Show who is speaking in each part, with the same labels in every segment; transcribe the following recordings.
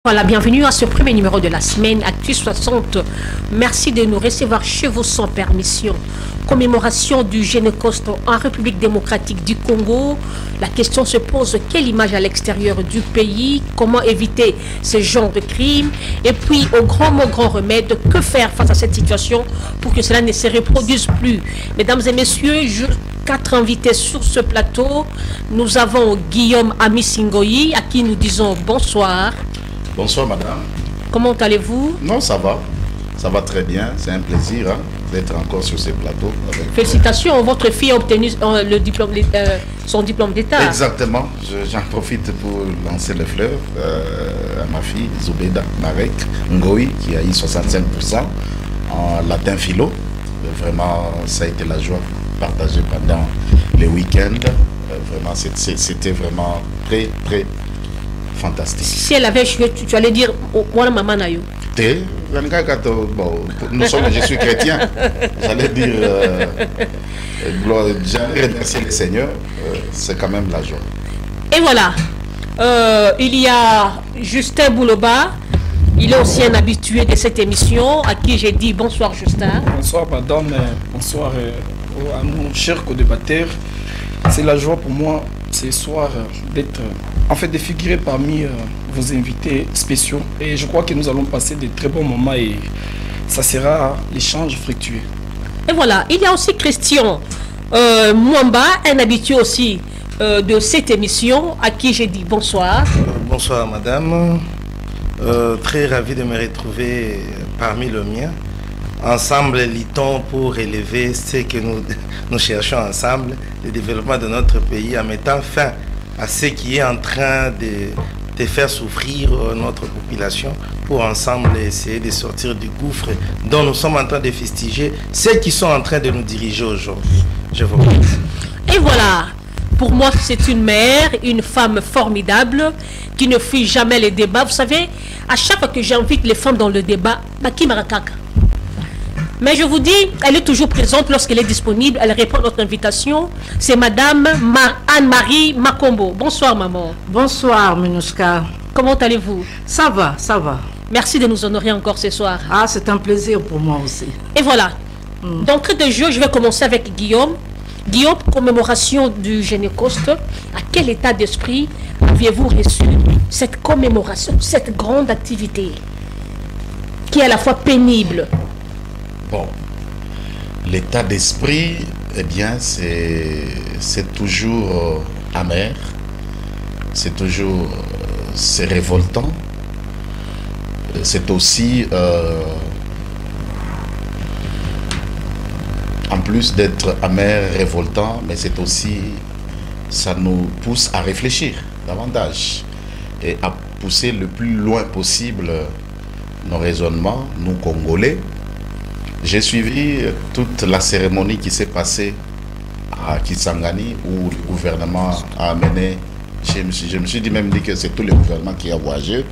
Speaker 1: Voilà, bienvenue à ce premier numéro de la semaine Actu 60. Merci de nous recevoir chez vous sans permission. Commémoration du Génécoste en République démocratique du Congo. La question se pose, quelle image à l'extérieur du pays? Comment éviter ce genre de crimes? Et puis, au grand mot, grand remède, que faire face à cette situation pour que cela ne se reproduise plus? Mesdames et messieurs, quatre invités sur ce plateau. Nous avons Guillaume Amisingoyi, à qui nous disons bonsoir.
Speaker 2: Bonsoir madame.
Speaker 1: Comment allez-vous?
Speaker 2: Non, ça va très bien, c'est un plaisir d'être encore sur ces plateaux.
Speaker 1: Félicitations, votre fille a obtenu son diplôme d'État.
Speaker 2: Exactement, j'en profite pour lancer les fleurs à ma fille Zoubeda Marek Ngoï qui a eu 65% en latin philo. Vraiment, ça a été la joie partagée pendant les week-ends. Vraiment, c'était vraiment très fantastique.
Speaker 1: Si elle avait joué, tu allais dire moi maman nayo.
Speaker 2: Je suis chrétien. J'allais dire j'allais remercier le Seigneur. C'est quand même la joie.
Speaker 1: Et voilà. Il y a Justin Bouloba. Il est aussi un habitué de cette émission à qui j'ai dit bonsoir Justin.
Speaker 3: Bonsoir madame, bonsoir à nos chers co-débatteurs. C'est la joie pour moi ce soir d'être de figurer parmi vos invités spéciaux. Et je crois que nous allons passer de très bons moments et ça sera l'échange fructueux.
Speaker 1: Et voilà, il y a aussi Christian Mwamba, un habitué aussi de cette émission à qui j'ai dit bonsoir.
Speaker 4: Bonsoir madame, très ravi de me retrouver parmi le mien. Ensemble, lit-on pour élever ce que nous cherchons ensemble, le développement de notre pays en mettant fin à ce qui est en train de faire souffrir notre population pour ensemble essayer de sortir du gouffre dont nous sommes en train de fustiger ceux qui sont en train de nous diriger aujourd'hui. Je vous remercie.
Speaker 1: Et voilà, pour moi c'est une mère, une femme formidable qui ne fuit jamais les débats. Vous savez, à chaque fois que j'invite les femmes dans le débat, Baki Marakaka. Mais je vous dis, elle est toujours présente lorsqu'elle est disponible. Elle répond à notre invitation. C'est madame Anne-Marie Makombo. Bonsoir maman.
Speaker 5: Bonsoir Minouska.
Speaker 1: Comment allez-vous?
Speaker 5: Ça va, ça va.
Speaker 1: Merci de nous honorer encore ce soir.
Speaker 5: Ah, c'est un plaisir pour moi aussi.
Speaker 1: Et voilà. D'entrée de jeu, je vais commencer avec Guillaume. Guillaume, commémoration du Génécoste. À quel état d'esprit aviez-vous reçu cette commémoration, cette grande activité qui est à la fois pénible?
Speaker 2: Bon, l'état d'esprit, eh bien, c'est toujours amer, c'est toujours c'est révoltant, c'est aussi, en plus d'être amer, révoltant, mais c'est aussi, ça nous pousse à réfléchir davantage et à pousser le plus loin possible nos raisonnements, nous Congolais. J'ai suivi toute la cérémonie qui s'est passée à Kisangani où le gouvernement a amené, je me suis même dit que c'est tout le gouvernement qui a voyagé,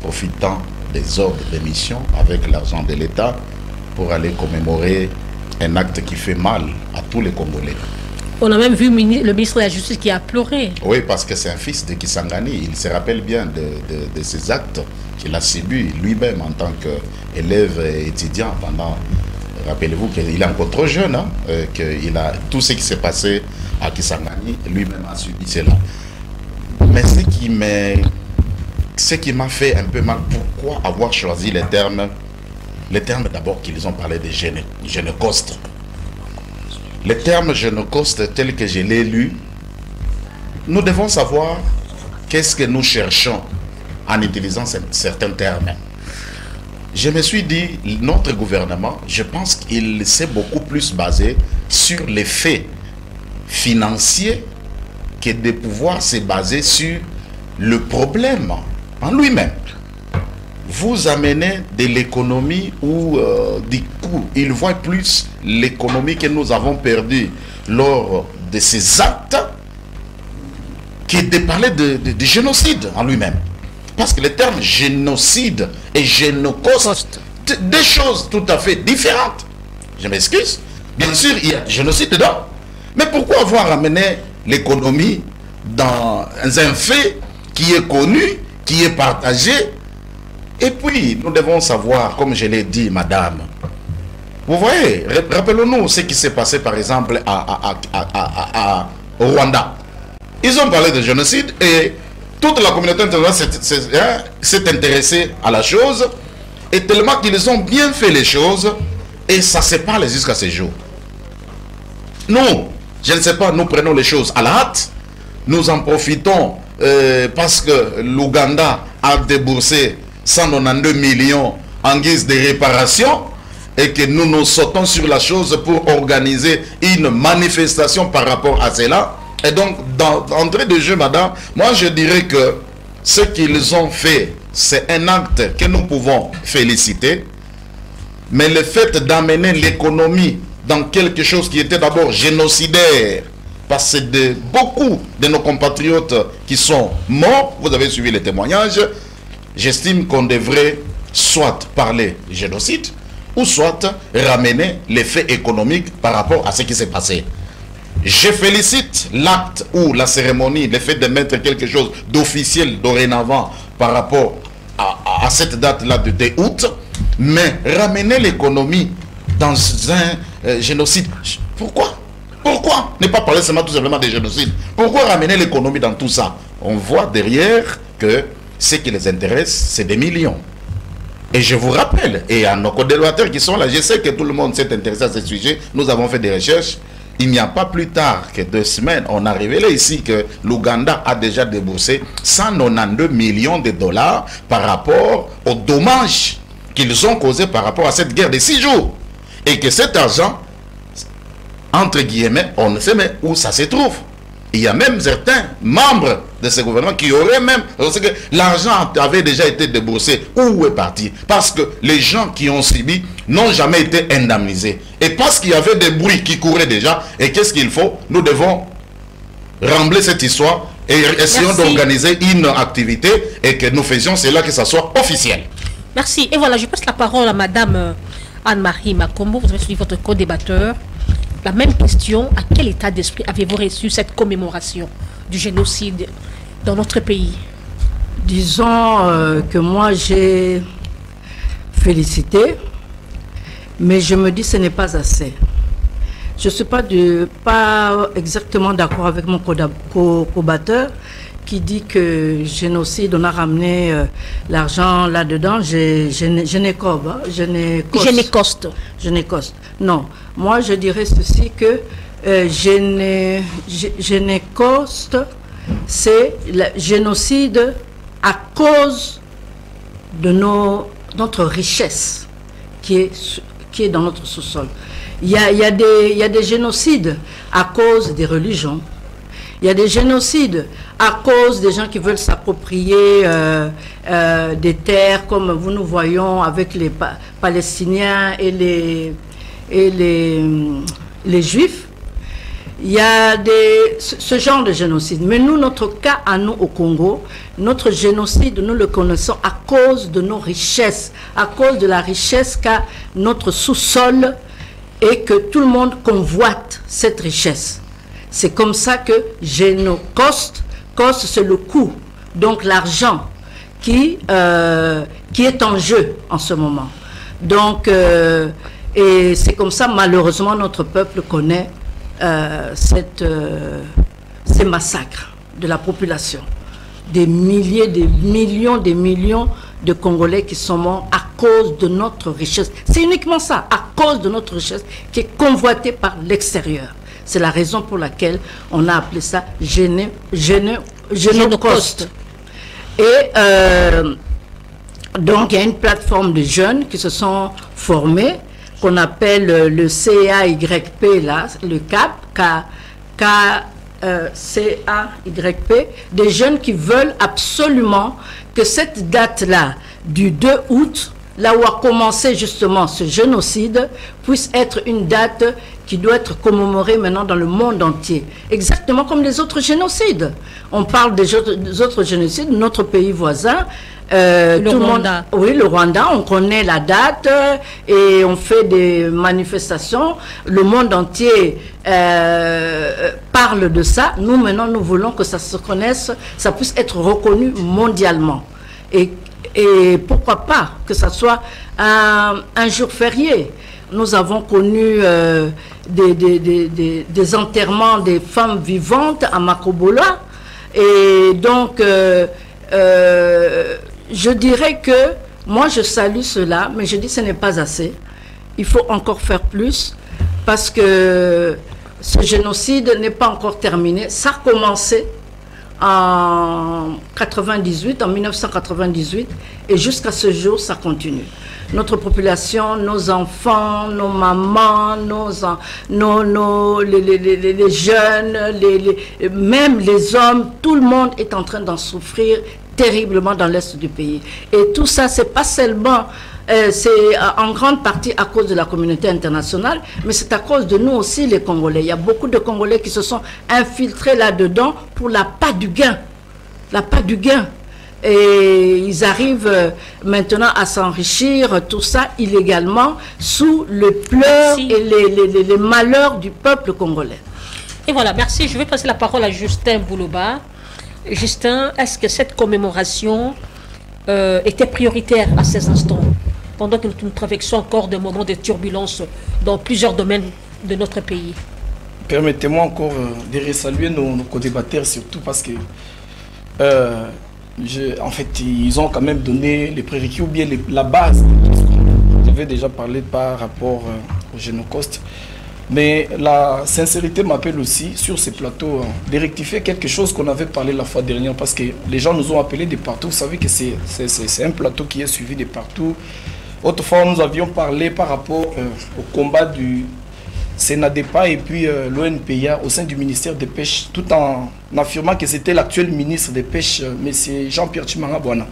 Speaker 2: profitant des ordres d'émission avec l'argent de l'État pour aller commémorer un acte qui fait mal à tous les Congolais.
Speaker 1: On a même vu le ministre de la Justice qui a pleuré.
Speaker 2: Oui, parce que c'est un fils de Kisangani. Il se rappelle bien de ces actes qu'il a subis lui-même en tant qu'élève et étudiant pendant... Rappelez-vous qu'il est encore trop jeune, hein, qu'il a tout ce qui s'est passé à Kisangani, lui-même a subi cela. Mais ce qui m'a fait un peu mal, pourquoi avoir choisi les termes d'abord qu'ils ont parlé de Génécoste. Les termes Génécoste tels que je l'ai lu, nous devons savoir qu'est-ce que nous cherchons en utilisant certains termes. Je me suis dit, notre gouvernement, je pense qu'il s'est beaucoup plus basé sur les faits financiers que de pouvoir se baser sur le problème en lui-même. Vous amenez de l'économie où, du coup, il voit plus l'économie que nous avons perdue lors de ces actes que de parler de génocide en lui-même. Parce que les termes génocide et génocoste, deux choses tout à fait différentes. Je m'excuse. Bien sûr, il y a génocide dedans. Mais pourquoi avoir amené l'économie dans un fait qui est connu, qui est partagé Et puis, nous devons savoir, comme je l'ai dit, madame, vous voyez, rappelons-nous ce qui s'est passé, par exemple, au Rwanda. Ils ont parlé de génocide et toute la communauté internationale s'est intéressée à la chose, et tellement qu'ils ont bien fait les choses, et ça se parle jusqu'à ce jour. Nous, je ne sais pas, nous prenons les choses à la hâte, nous en profitons parce que l'Ouganda a déboursé 192 millions en guise de réparation, et que nous nous sautons sur la chose pour organiser une manifestation par rapport à cela. Et donc, d'entrée de jeu, madame, moi je dirais que ce qu'ils ont fait, c'est un acte que nous pouvons féliciter, mais le fait d'amener l'économie dans quelque chose qui était d'abord génocidaire, parce que beaucoup de nos compatriotes qui sont morts, vous avez suivi les témoignages, j'estime qu'on devrait soit parler génocide, ou soit ramener les faits économiques par rapport à ce qui s'est passé. Je félicite l'acte ou la cérémonie, le fait de mettre quelque chose d'officiel dorénavant par rapport à cette date-là de 2 août, mais ramener l'économie dans un génocide. Pourquoi? Pourquoi ne pas parler seulement tout simplement de génocide? Pourquoi ramener l'économie dans tout ça? On voit derrière que ce qui les intéresse, c'est des millions. Et je vous rappelle, et à nos co-débatteurs qui sont là, je sais que tout le monde s'est intéressé à ce sujet, nous avons fait des recherches. Il n'y a pas plus tard que 2 semaines, on a révélé ici que l'Ouganda a déjà déboursé 192 millions de dollars par rapport aux dommages qu'ils ont causés par rapport à cette guerre de 6 jours. Et que cet argent, entre guillemets, on ne sait même où ça se trouve. Il y a même certains membres de ce gouvernement qui auraient même... Parce que l'argent avait déjà été déboursé. Où est parti? Parce que les gens qui ont subi n'ont jamais été indemnisés. Et parce qu'il y avait des bruits qui couraient déjà. Et qu'est-ce qu'il faut? Nous devons rembler cette histoire et essayons d'organiser une activité et que nous faisions cela, que ça soit officiel.
Speaker 1: Merci. Et voilà, je passe la parole à madame Anne-Marie Makombo. Vous avez suivi votre co-débatteur. La même question, à quel état d'esprit avez-vous reçu cette commémoration du génocide dans notre pays?
Speaker 5: Disons que moi j'ai félicité, mais je me dis que ce n'est pas assez. Je ne suis pas exactement d'accord avec mon co-batteur qui dit que génocide, on a ramené l'argent là-dedans. Génécoste. Non, moi je dirais ceci que Génécoste, c'est le génocide à cause de notre richesse qui est dans notre sous-sol. Il y a des génocides à cause des religions. Il y a des génocides à cause des gens qui veulent s'approprier des terres, comme nous voyons avec les Palestiniens et les Juifs. Il y a ce genre de génocide. Mais nous, notre cas à nous au Congo, notre génocide, nous le connaissons à cause de nos richesses, à cause de la richesse qu'a notre sous-sol et que tout le monde convoite cette richesse. C'est comme ça que Génocoste, c'est le coût, donc l'argent qui est en jeu en ce moment. Donc, et c'est comme ça, malheureusement, notre peuple connaît ces massacres de la population. Des milliers, des millions de Congolais qui sont morts à cause de notre richesse. C'est uniquement ça, à cause de notre richesse qui est convoitée par l'extérieur. C'est la raison pour laquelle on a appelé ça Génocoste. Et donc, il y a une plateforme de jeunes qui se sont formés, qu'on appelle le CAYP, là, le CAYP, des jeunes qui veulent absolument que cette date-là, du 2 août, là où a commencé justement ce génocide, puisse être une date qui doit être commémorée maintenant dans le monde entier. Exactement comme les autres génocides. On parle des autres génocides, notre pays voisin.
Speaker 1: Le Rwanda.
Speaker 5: Oui, le Rwanda, on connaît la date et on fait des manifestations. Le monde entier parle de ça. Nous, maintenant, nous voulons que ça se connaisse, ça puisse être reconnu mondialement. Et Et pourquoi pas que ce soit un jour férié. Nous avons connu des enterrements des femmes vivantes à Makobola. Et donc, je dirais que moi, je salue cela, mais je dis que ce n'est pas assez. Il faut encore faire plus parce que ce génocide n'est pas encore terminé. Ça a commencé en 1998, et jusqu'à ce jour, ça continue. Notre population, nos enfants, nos mamans, les jeunes, même les hommes, tout le monde est en train d'en souffrir terriblement dans l'est du pays. Et tout ça, c'est pas seulement, c'est en grande partie à cause de la communauté internationale, mais c'est à cause de nous aussi, les Congolais. Il y a beaucoup de Congolais qui se sont infiltrés là-dedans pour l'appât du gain. L'appât du gain. Et ils arrivent maintenant à s'enrichir, tout ça illégalement, sous le pleur et les malheurs du peuple congolais.
Speaker 1: Et voilà, merci. Je vais passer la parole à Justin Boulouba. Justin, est-ce que cette commémoration était prioritaire à ces instants, pendant que nous traversons encore des moments de turbulence dans plusieurs domaines de notre pays?
Speaker 3: Permettez-moi encore de resaluer nos co-débatteurs, surtout parce que en fait, ils ont quand même donné les prérequis ou bien la base. J'avais déjà parlé par rapport au Génocoste. Mais la sincérité m'appelle aussi, sur ces plateaux, de rectifier quelque chose qu'on avait parlé la fois dernière. Parce que les gens nous ont appelés de partout. Vous savez que c'est un plateau qui est suivi de partout. Autrefois, nous avions parlé par rapport au combat du Sénadepa et puis l'ONPA au sein du ministère des Pêches, tout en affirmant que c'était l'actuel ministre des Pêches, M. Jean-Pierre Tshimanga Bwana.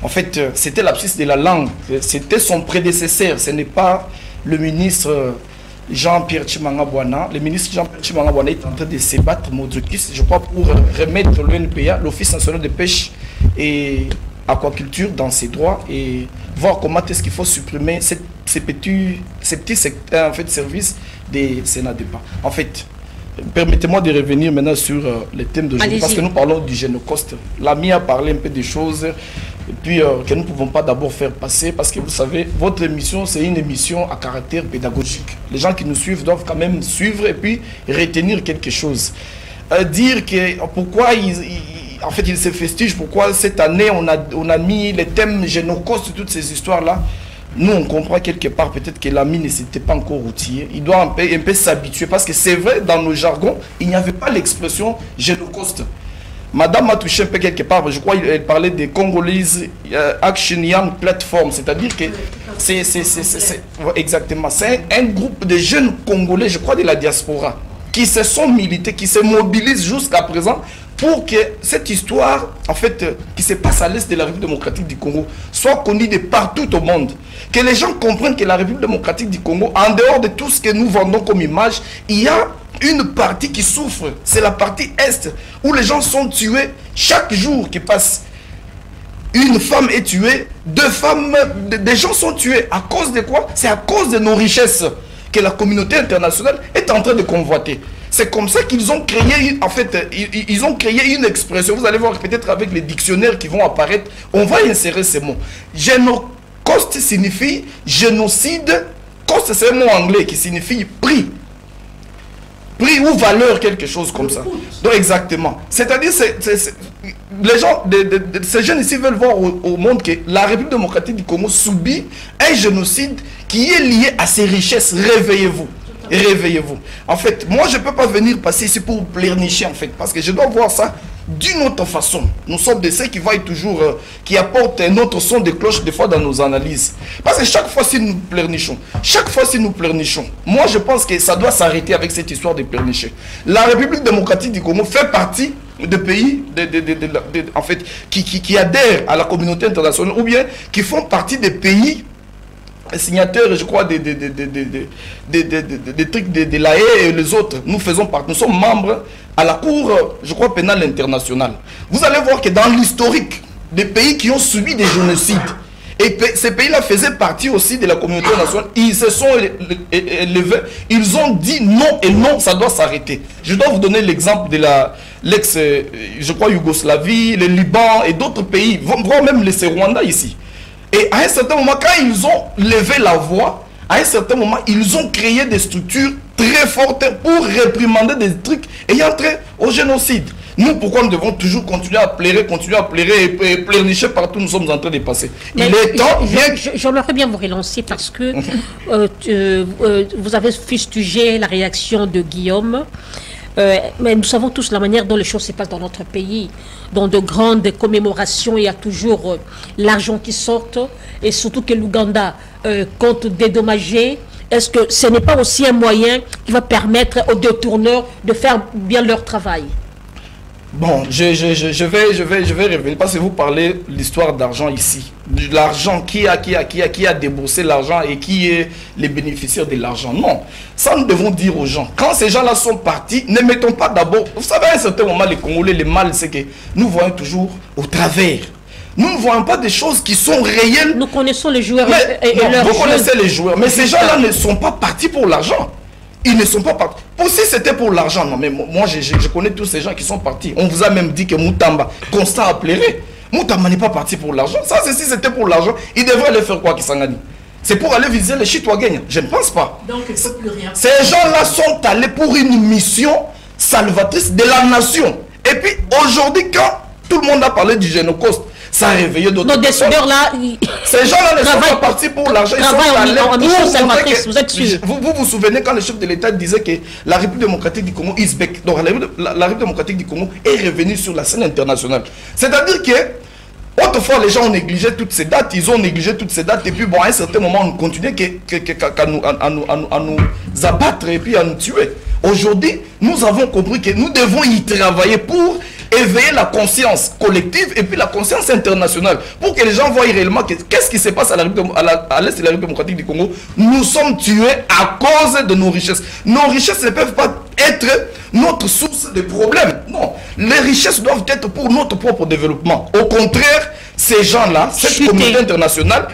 Speaker 3: En fait, c'était l'abscisse de la langue, c'était son prédécesseur, ce n'est pas le ministre Jean-Pierre Tshimanga Bwana. Le ministre Jean-Pierre Tshimanga Bwana est en train de se battre, je crois, pour remettre l'ONPA, l'Office national de pêche et aquaculture, dans ses droits et voir comment est-ce qu'il faut supprimer ces petits secteurs, en fait, services des Sénadepa. En fait, permettez-moi de revenir maintenant sur les thèmes d'aujourd'hui, parce que nous parlons du Génocoste. L'ami a parlé un peu des choses, et puis que nous ne pouvons pas d'abord faire passer, parce que vous savez, votre émission, c'est une émission à caractère pédagogique. Les gens qui nous suivent doivent quand même suivre et puis retenir quelque chose. Dire que pourquoi en fait, il se festige, pourquoi cette année on a mis les thèmes Génocoste, toutes ces histoires-là. Nous, on comprend quelque part peut-être que l'ami ne s'était pas encore outillé. Il doit un peu s'habituer, parce que c'est vrai, dans nos jargons, il n'y avait pas l'expression Génocoste. Madame a touché un peu quelque part, je crois qu'elle parlait des Congolese Action Young Platform, c'est-à-dire que exactement, c'est un groupe de jeunes Congolais, je crois, de la diaspora, qui se sont milités, qui se mobilisent jusqu'à présent pour que cette histoire, en fait, qui se passe à l'est de la République démocratique du Congo, soit connue de partout au monde. Que les gens comprennent que la République démocratique du Congo, en dehors de tout ce que nous vendons comme image, il y a une partie qui souffre. C'est la partie est, où les gens sont tués chaque jour qui passe. Une femme est tuée, 2 femmes, des gens sont tués. À cause de quoi? C'est à cause de nos richesses que la communauté internationale est en train de convoiter. C'est comme ça qu'ils ont créé, en fait, ils ont créé une expression. Vous allez voir peut-être avec les dictionnaires qui vont apparaître, on va insérer ces mots. Génocoste signifie génocide. Coste, c'est un mot anglais qui signifie prix. Prix ou valeur, quelque chose comme ça. Donc exactement. C'est-à-dire, les gens, ces jeunes ici veulent voir au monde que la République démocratique du Congo subit un génocide qui est lié à ses richesses. Réveillez-vous. Réveillez-vous. En fait, moi, je ne peux pas venir passer ici pour pleurnicher, en fait, parce que je dois voir ça d'une autre façon. Nous sommes de ceux qui voient toujours, qui apportent un autre son de cloche, des fois, dans nos analyses. Parce que chaque fois, si nous pleurnichons, moi, je pense que ça doit s'arrêter avec cette histoire de pleurnicher. La République démocratique du Congo fait partie de pays en fait, qui adhèrent à la communauté internationale, ou bien qui font partie des pays signataires, je crois, des trucs de la haie et les autres. Nous faisons partie, nous sommes membres à la Cour, je crois, pénale internationale. Vous allez voir que dans l'historique des pays qui ont subi des génocides, Et ces pays-là faisaient partie aussi de la communauté nationale. Ils se sont élevés, ils ont dit non et non, ça doit s'arrêter. Je dois vous donner l'exemple de je crois, Yougoslavie, le Liban et d'autres pays, voire même les Rwanda ici. Et à un certain moment, quand ils ont levé la voix, à un certain moment, ils ont créé des structures très fortes pour réprimander des trucs ayant trait au génocide. Nous, pourquoi nous devons toujours continuer à pleurer et pleurnicher partout où nous sommes en train de passer?
Speaker 1: Mais
Speaker 3: il est temps...
Speaker 1: J'aimerais bien vous relancer parce que vous avez fustigé la réaction de Guillaume. Mais nous savons tous la manière dont les choses se passent dans notre pays. Dans de grandes commémorations, il y a toujours l'argent qui sort et surtout que l'Ouganda compte dédommager. Est-ce que ce n'est pas aussi un moyen qui va permettre aux détourneurs de faire bien leur travail?
Speaker 3: Bon, je vais révéler, parce que vous parlez de l'histoire d'argent ici. L'argent, qui a déboursé l'argent et qui est les bénéficiaires de l'argent. Non, ça nous devons dire aux gens. Quand ces gens-là sont partis, ne mettons pas d'abord... Vous savez, à un certain moment, les Congolais, le mal, c'est que nous voyons toujours au travers. Nous ne voyons pas des choses qui sont réelles.
Speaker 1: Nous connaissons les joueurs
Speaker 3: et leurs vous connaissez les joueurs, mais ces gens-là ne sont pas partis pour l'argent. Ils ne sont pas partis. Si c'était pour l'argent, non, mais moi je connais tous ces gens qui sont partis. On vous a même dit que Moutamba, Constant a pleuré. Moutamba n'est pas parti pour l'argent. Ça, si c'était pour l'argent, il devrait aller faire quoi, Kisangani? C'est pour aller viser les Chitoyens. Je ne pense pas.
Speaker 1: Donc il ne faut plus rien.
Speaker 3: Ces gens-là sont allés pour une mission salvatrice de la nation. Et puis aujourd'hui, quand tout le monde a parlé du Génocoste, ça a réveillé d'autres personnes. Ces gens-là ne sont pas partis pour l'argent, ils sont allés pour montrer que... Vous vous souvenez quand le chef de l'État disait que la République démocratique du Congo is back. Donc la République démocratique du Congo est revenue sur la scène internationale. C'est-à-dire que autrefois les gens ont négligé toutes ces dates, ils ont négligé toutes ces dates et puis bon à un certain moment on continuait à nous abattre et puis à nous tuer. Aujourd'hui, nous avons compris que nous devons y travailler pour éveiller la conscience collective et puis la conscience internationale pour que les gens voient réellement qu'est-ce qui se passe à l'est de la République démocratique du Congo. Nous sommes tués à cause de nos richesses. Nos richesses ne peuvent pas être notre source de problèmes. Non, les richesses doivent être pour notre propre développement. Au contraire, ces gens-là, cette communauté internationale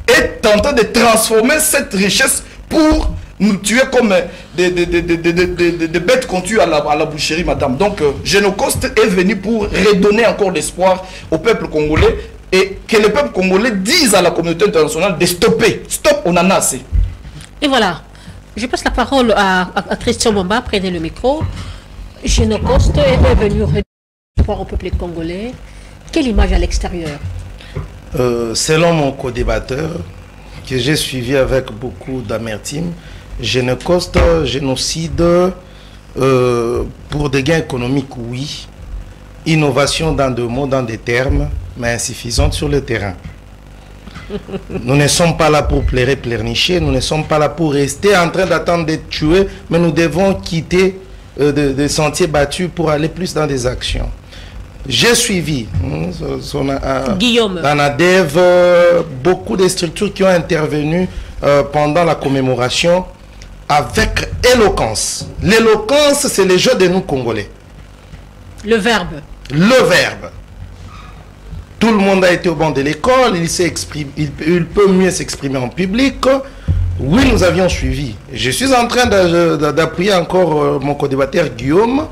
Speaker 3: est en train de transformer cette richesse pour nous tuer comme des bêtes qu'on tue à la boucherie, madame. Donc, Génocoste est venu pour redonner encore l'espoir au peuple congolais et que le peuple congolais dise à la communauté internationale de stopper. Stop, on en a assez.
Speaker 1: Et voilà. Je passe la parole à Christian Bomba, prenez le micro. Génocoste est venu redonner l'espoir au peuple congolais. Quelle image à l'extérieur?
Speaker 4: Selon mon co-débatteur, que j'ai suivi avec beaucoup d'amertume, Génocoste, génocide, pour des gains économiques, oui. Innovation dans des mots, dans des termes, mais insuffisante sur le terrain. Nous ne sommes pas là pour pleurnicher, nous ne sommes pas là pour rester en train d'attendre d'être tués, mais nous devons quitter des sentiers battus pour aller plus dans des actions. J'ai suivi
Speaker 1: Guillaume
Speaker 4: dans la DEV beaucoup de structures qui ont intervenu pendant la commémoration avec éloquence. L'éloquence, c'est le jeu de nous Congolais.
Speaker 1: Le verbe.
Speaker 4: Le verbe. Tout le monde a été au banc de l'école, il peut mieux s'exprimer en public. Oui, nous avions suivi. Je suis en train d'appuyer encore mon co-débatteur Guillaume,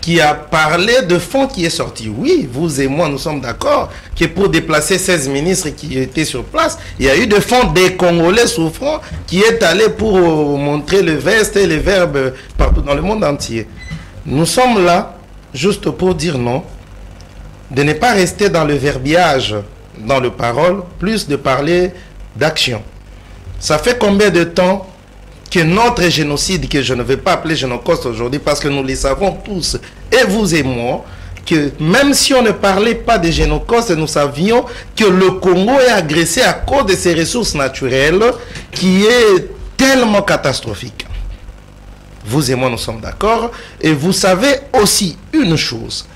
Speaker 4: qui a parlé de fonds qui est sorti. Oui, vous et moi, nous sommes d'accord que pour déplacer 16 ministres qui étaient sur place, il y a eu des fonds des Congolais souffrants qui est allé pour montrer le veste et les verbes partout dans le monde entier. Nous sommes là juste pour dire non, de ne pas rester dans le verbiage, dans le parole, plus de parler d'action. Ça fait combien de temps que notre génocide, que je ne vais pas appeler Génocoste aujourd'hui, parce que nous le savons tous, et vous et moi, que même si on ne parlait pas de Génocoste, nous savions que le Congo est agressé à cause de ses ressources naturelles, qui est tellement catastrophique. Vous et moi, nous sommes d'accord. Et vous savez aussi une chose,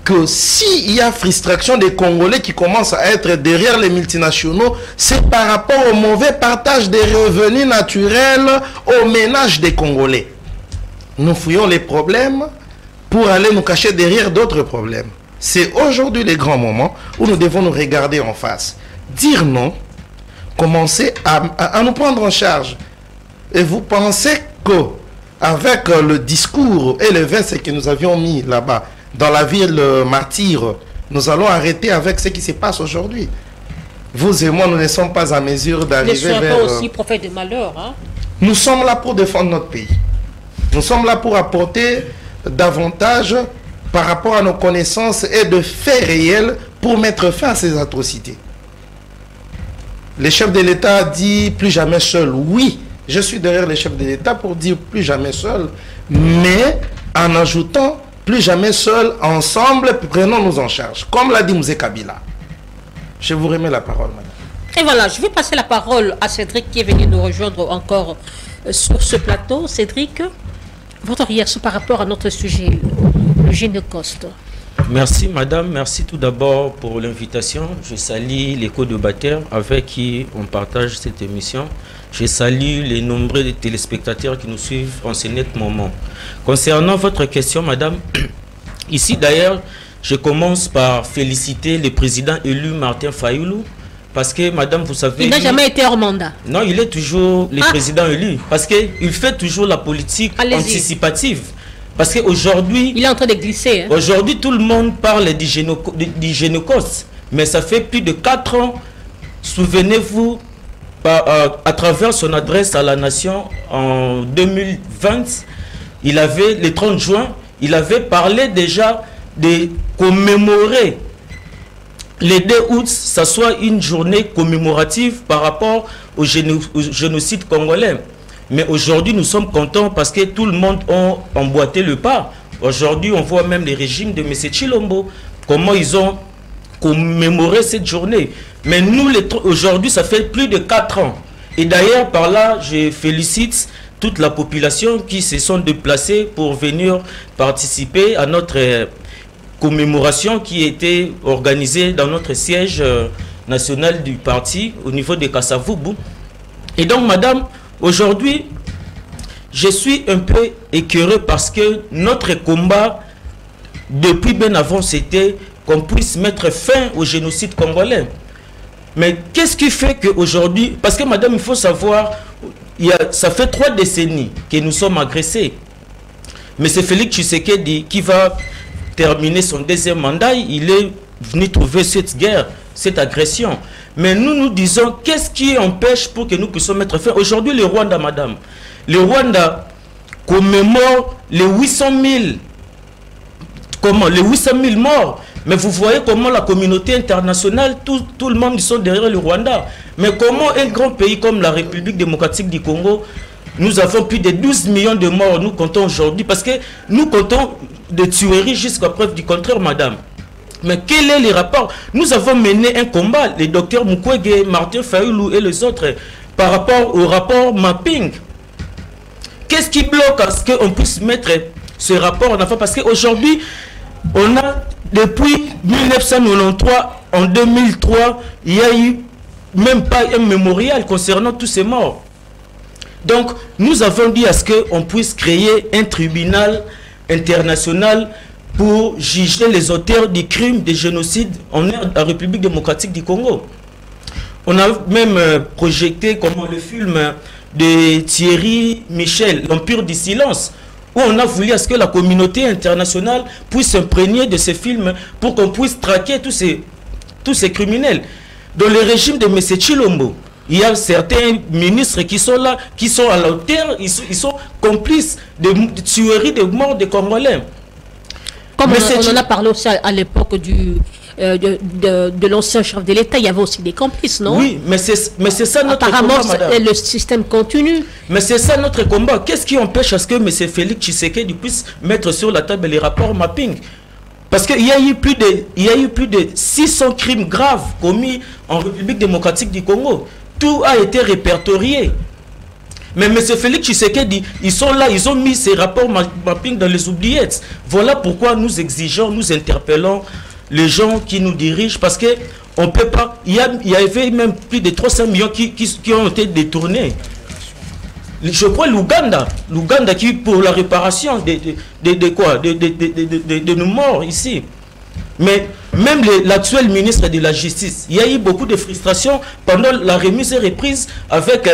Speaker 4: que s'il y a frustration des Congolais qui commencent à être derrière les multinationaux, c'est par rapport au mauvais partage des revenus naturels aux ménages des Congolais. Nous fouillons les problèmes pour aller nous cacher derrière d'autres problèmes. C'est aujourd'hui le grand moment où nous devons nous regarder en face. dire non, commencer à nous prendre en charge. Et vous pensez que avec le discours et les vestes que nous avions mis là-bas, dans la ville martyre, nous allons arrêter avec ce qui se passe aujourd'hui? Vous et moi, nous ne sommes pas en mesure d'arriver vers...
Speaker 1: Ne soyez pas aussi prophète de malheur. Hein?
Speaker 4: Nous sommes là pour défendre notre pays. Nous sommes là pour apporter davantage par rapport à nos connaissances et de faits réels pour mettre fin à ces atrocités. Le chef de l'État dit plus jamais seul. Oui, je suis derrière le chef de l'État pour dire plus jamais seul, mais en ajoutant plus jamais seul, ensemble, prenons-nous en charge. Comme l'a dit Mzee Kabila. Je vous remets la parole, madame.
Speaker 1: Et voilà, je vais passer la parole à Cédric qui est venu nous rejoindre encore sur ce plateau. Cédric, votre réaction par rapport à notre sujet, le Génocost.
Speaker 6: Merci madame, merci tout d'abord pour l'invitation. Je salue les co-débatteurs avec qui on partage cette émission. Je salue les nombreux téléspectateurs qui nous suivent en ce net moment. Concernant votre question madame, ici d'ailleurs, je commence par féliciter le président élu Martin Fayulu. Parce que, madame, vous savez...
Speaker 1: Il n'a jamais été hors mandat.
Speaker 6: Non, il est toujours le président élu. Parce qu'il fait toujours la politique anticipative. Parce qu'aujourd'hui...
Speaker 1: Il est en train de glisser. Hein?
Speaker 6: Aujourd'hui, tout le monde parle du Génocost. Mais ça fait plus de 4 ans. Souvenez-vous, à travers son adresse à la nation en 2020, il avait, le 30 juin, il avait parlé déjà de commémorer le 2 août, ça soit une journée commémorative par rapport au génocide congolais. Mais aujourd'hui, nous sommes contents parce que tout le monde a emboîté le pas. Aujourd'hui, on voit même les régimes de M. Tshilombo, comment ils ont commémoré cette journée. Mais nous, aujourd'hui, ça fait plus de 4 ans. Et d'ailleurs, par là, je félicite toute la population qui se sont déplacés pour venir participer à notre commémoration qui était organisée dans notre siège national du parti au niveau de Kasavubu. Et donc, madame, aujourd'hui, je suis un peu écœuré parce que notre combat, depuis bien avant, c'était qu'on puisse mettre fin au génocide congolais. Mais qu'est-ce qui fait qu'aujourd'hui, parce que madame, il faut savoir, ça fait 3 décennies que nous sommes agressés. Mais c'est Félix Tshisekedi qui va terminer son 2e mandat, il est venu trouver cette guerre, cette agression. Mais nous disons, qu'est-ce qui empêche pour que nous puissions mettre fin? Aujourd'hui, le Rwanda, madame, le Rwanda commémore les 800 000 morts. Mais vous voyez comment la communauté internationale, tout le monde, ils sont derrière le Rwanda. Mais comment un grand pays comme la République démocratique du Congo, nous avons plus de 12 millions de morts, nous comptons aujourd'hui, parce que nous comptons de tueries jusqu'à preuve du contraire, madame. Mais quel est le rapport? Nous avons mené un combat, les docteurs Mukwege, Martin Fayulu et les autres, par rapport au rapport mapping. Qu'est-ce qui bloque à ce qu'on puisse mettre ce rapport en avant? Parce qu'aujourd'hui, on a, depuis 1993, en 2003, il n'y a eu même pas un mémorial concernant tous ces morts. Donc, nous avons dit à ce qu'on puisse créer un tribunal international pour juger les auteurs des crimes de génocide en la République démocratique du Congo. On a même projeté comme le film de Thierry Michel, L'Empire du silence, où on a voulu à ce que la communauté internationale puisse s'imprégner de ces films pour qu'on puisse traquer tous ces criminels. Dans le régime de M. Tshilombo, il y a certains ministres qui sont là, qui sont à la hauteur, ils sont complices de tueries, de morts des Congolais.
Speaker 1: Comme on en a parlé aussi à l'époque de l'ancien chef de l'État, il y avait aussi des complices, non?
Speaker 6: Oui, mais c'est ça notre combat, madame.
Speaker 1: Le système continue.
Speaker 6: Mais c'est ça notre combat. Qu'est-ce qui empêche à ce que M. Félix Tshisekedi puisse mettre sur la table les rapports mapping? Parce qu'il y a eu plus de 600 crimes graves commis en République démocratique du Congo. Tout a été répertorié. Mais M. Félix Tshisekedi, ils sont là, ils ont mis ces rapports mapping dans les oubliettes. Voilà pourquoi nous exigeons, nous interpellons les gens qui nous dirigent, parce que on peut pas. Il y avait même plus de 300 millions qui ont été détournés. Je crois l'Ouganda qui pour la réparation de nos morts ici. Mais même l'actuel ministre de la Justice, il y a eu beaucoup de frustration pendant la remise et reprise avec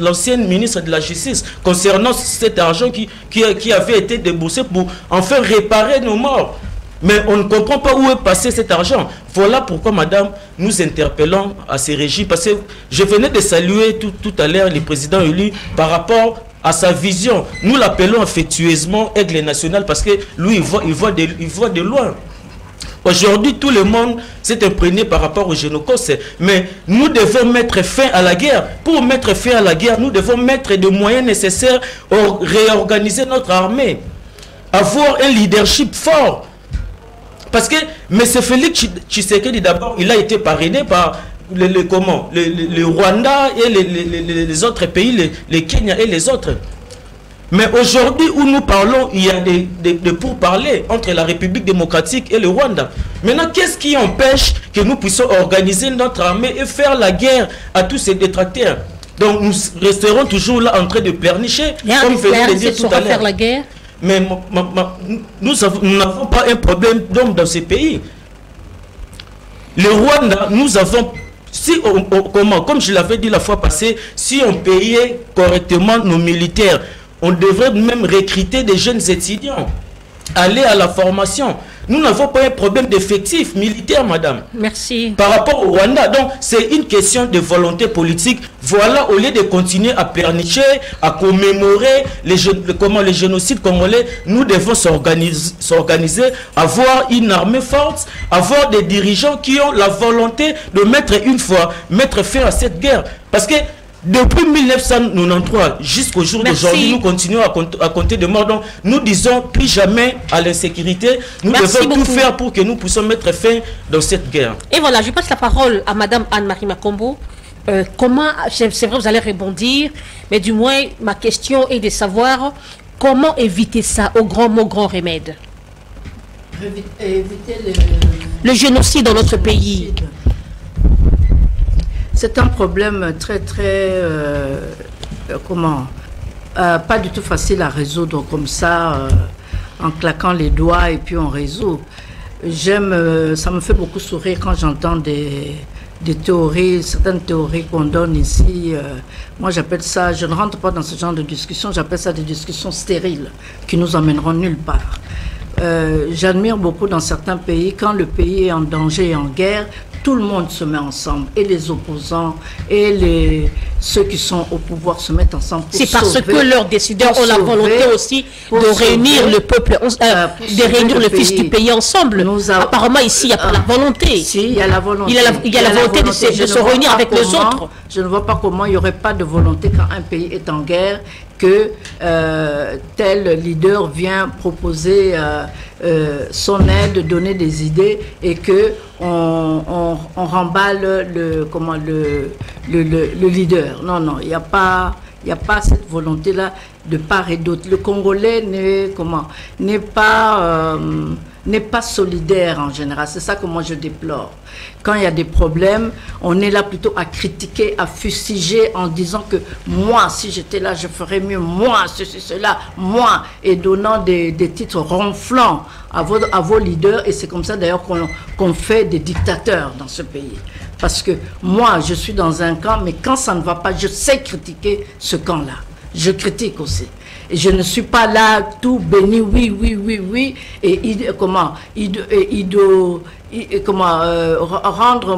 Speaker 6: l'ancienne ministre de la Justice concernant cet argent qui avait été déboursé pour enfin réparer nos morts. Mais on ne comprend pas où est passé cet argent. Voilà pourquoi, madame, nous interpellons à ces régies. Parce que je venais de saluer tout à l'heure le président élu par rapport à sa vision. Nous l'appelons affectueusement Aigle national parce que lui, il voit de loin. Aujourd'hui, tout le monde s'est imprégné par rapport au génocide. Mais nous devons mettre fin à la guerre. Pour mettre fin à la guerre, nous devons mettre des moyens nécessaires pour réorganiser notre armée. Avoir un leadership fort. Parce que M. Félix Tshisekedi, d'abord, il a été parrainé par le Rwanda et les autres pays, les Kenya et les autres. Mais aujourd'hui où nous parlons, il y a des pourparlers entre la République démocratique et le Rwanda. Maintenant, qu'est-ce qui empêche que nous puissions organiser notre armée et faire la guerre à tous ces détracteurs? Donc nous resterons toujours là en train de pleurnicher, comme je venais de dire tout à l'heure.
Speaker 1: Faire la guerre.
Speaker 6: Mais nous n'avons pas un problème d'hommes dans ces pays. Le Rwanda, nous avons, comme je l'avais dit la fois passée, si on payait correctement nos militaires, on devrait même recruter des jeunes étudiants, aller à la formation. Nous n'avons pas un problème d'effectifs militaires, madame. Merci. Par rapport au Rwanda. Donc, c'est une question de volonté politique. Voilà, au lieu de continuer à pleurnicher, à commémorer les génocides congolais, nous devons s'organiser, avoir une armée forte, avoir des dirigeants qui ont la volonté de mettre fin à cette guerre. Parce que depuis 1993 jusqu'au jour d'aujourd'hui, nous continuons à compter de morts. Donc, nous disons plus jamais à l'insécurité. Nous devons tout faire pour que nous puissions mettre fin dans cette guerre.
Speaker 1: Et voilà, je passe la parole à Madame Anne-Marie Makombo. Comment, c'est vrai, vous allez rebondir, mais du moins, ma question est de savoir comment éviter ça au grand mot, grand remède.
Speaker 5: Éviter
Speaker 1: le génocide dans notre pays.
Speaker 5: C'est un problème très pas du tout facile à résoudre comme ça, en claquant les doigts et puis on résout. Ça me fait beaucoup sourire quand j'entends des théories, certaines théories qu'on donne ici. Moi j'appelle ça, je ne rentre pas dans ce genre de discussion, j'appelle ça des discussions stériles qui nous emmèneront nulle part. J'admire beaucoup dans certains pays, quand le pays est en danger et en guerre, tout le monde se met ensemble, et les opposants, et ceux qui sont au pouvoir se mettent ensemble pour sauver. C'est parce
Speaker 1: que leurs décideurs ont la volonté aussi de réunir le peuple, de réunir le fils du pays ensemble. Apparemment ici, il n'y a pas la volonté.
Speaker 5: Si, il y a la volonté.
Speaker 1: Il y a la volonté de se réunir avec les autres.
Speaker 5: Je ne vois pas comment il n'y aurait pas de volonté quand un pays est en guerre, que tel leader vient proposer son aide, donner des idées et que on remballe le leader. Non, il n'y a pas cette volonté-là de part et d'autre. Le Congolais n'est pas solidaire en général. C'est ça que moi je déplore. Quand il y a des problèmes, on est là plutôt à critiquer, à fustiger en disant que moi, si j'étais là, je ferais mieux, moi, ceci, cela, moi, et donnant des titres ronflants à vos leaders. Et c'est comme ça d'ailleurs qu'on fait des dictateurs dans ce pays. Parce que moi, je suis dans un camp, mais quand ça ne va pas, je sais critiquer ce camp-là. Je critique aussi. Et je ne suis pas là tout béni, oui, et rendre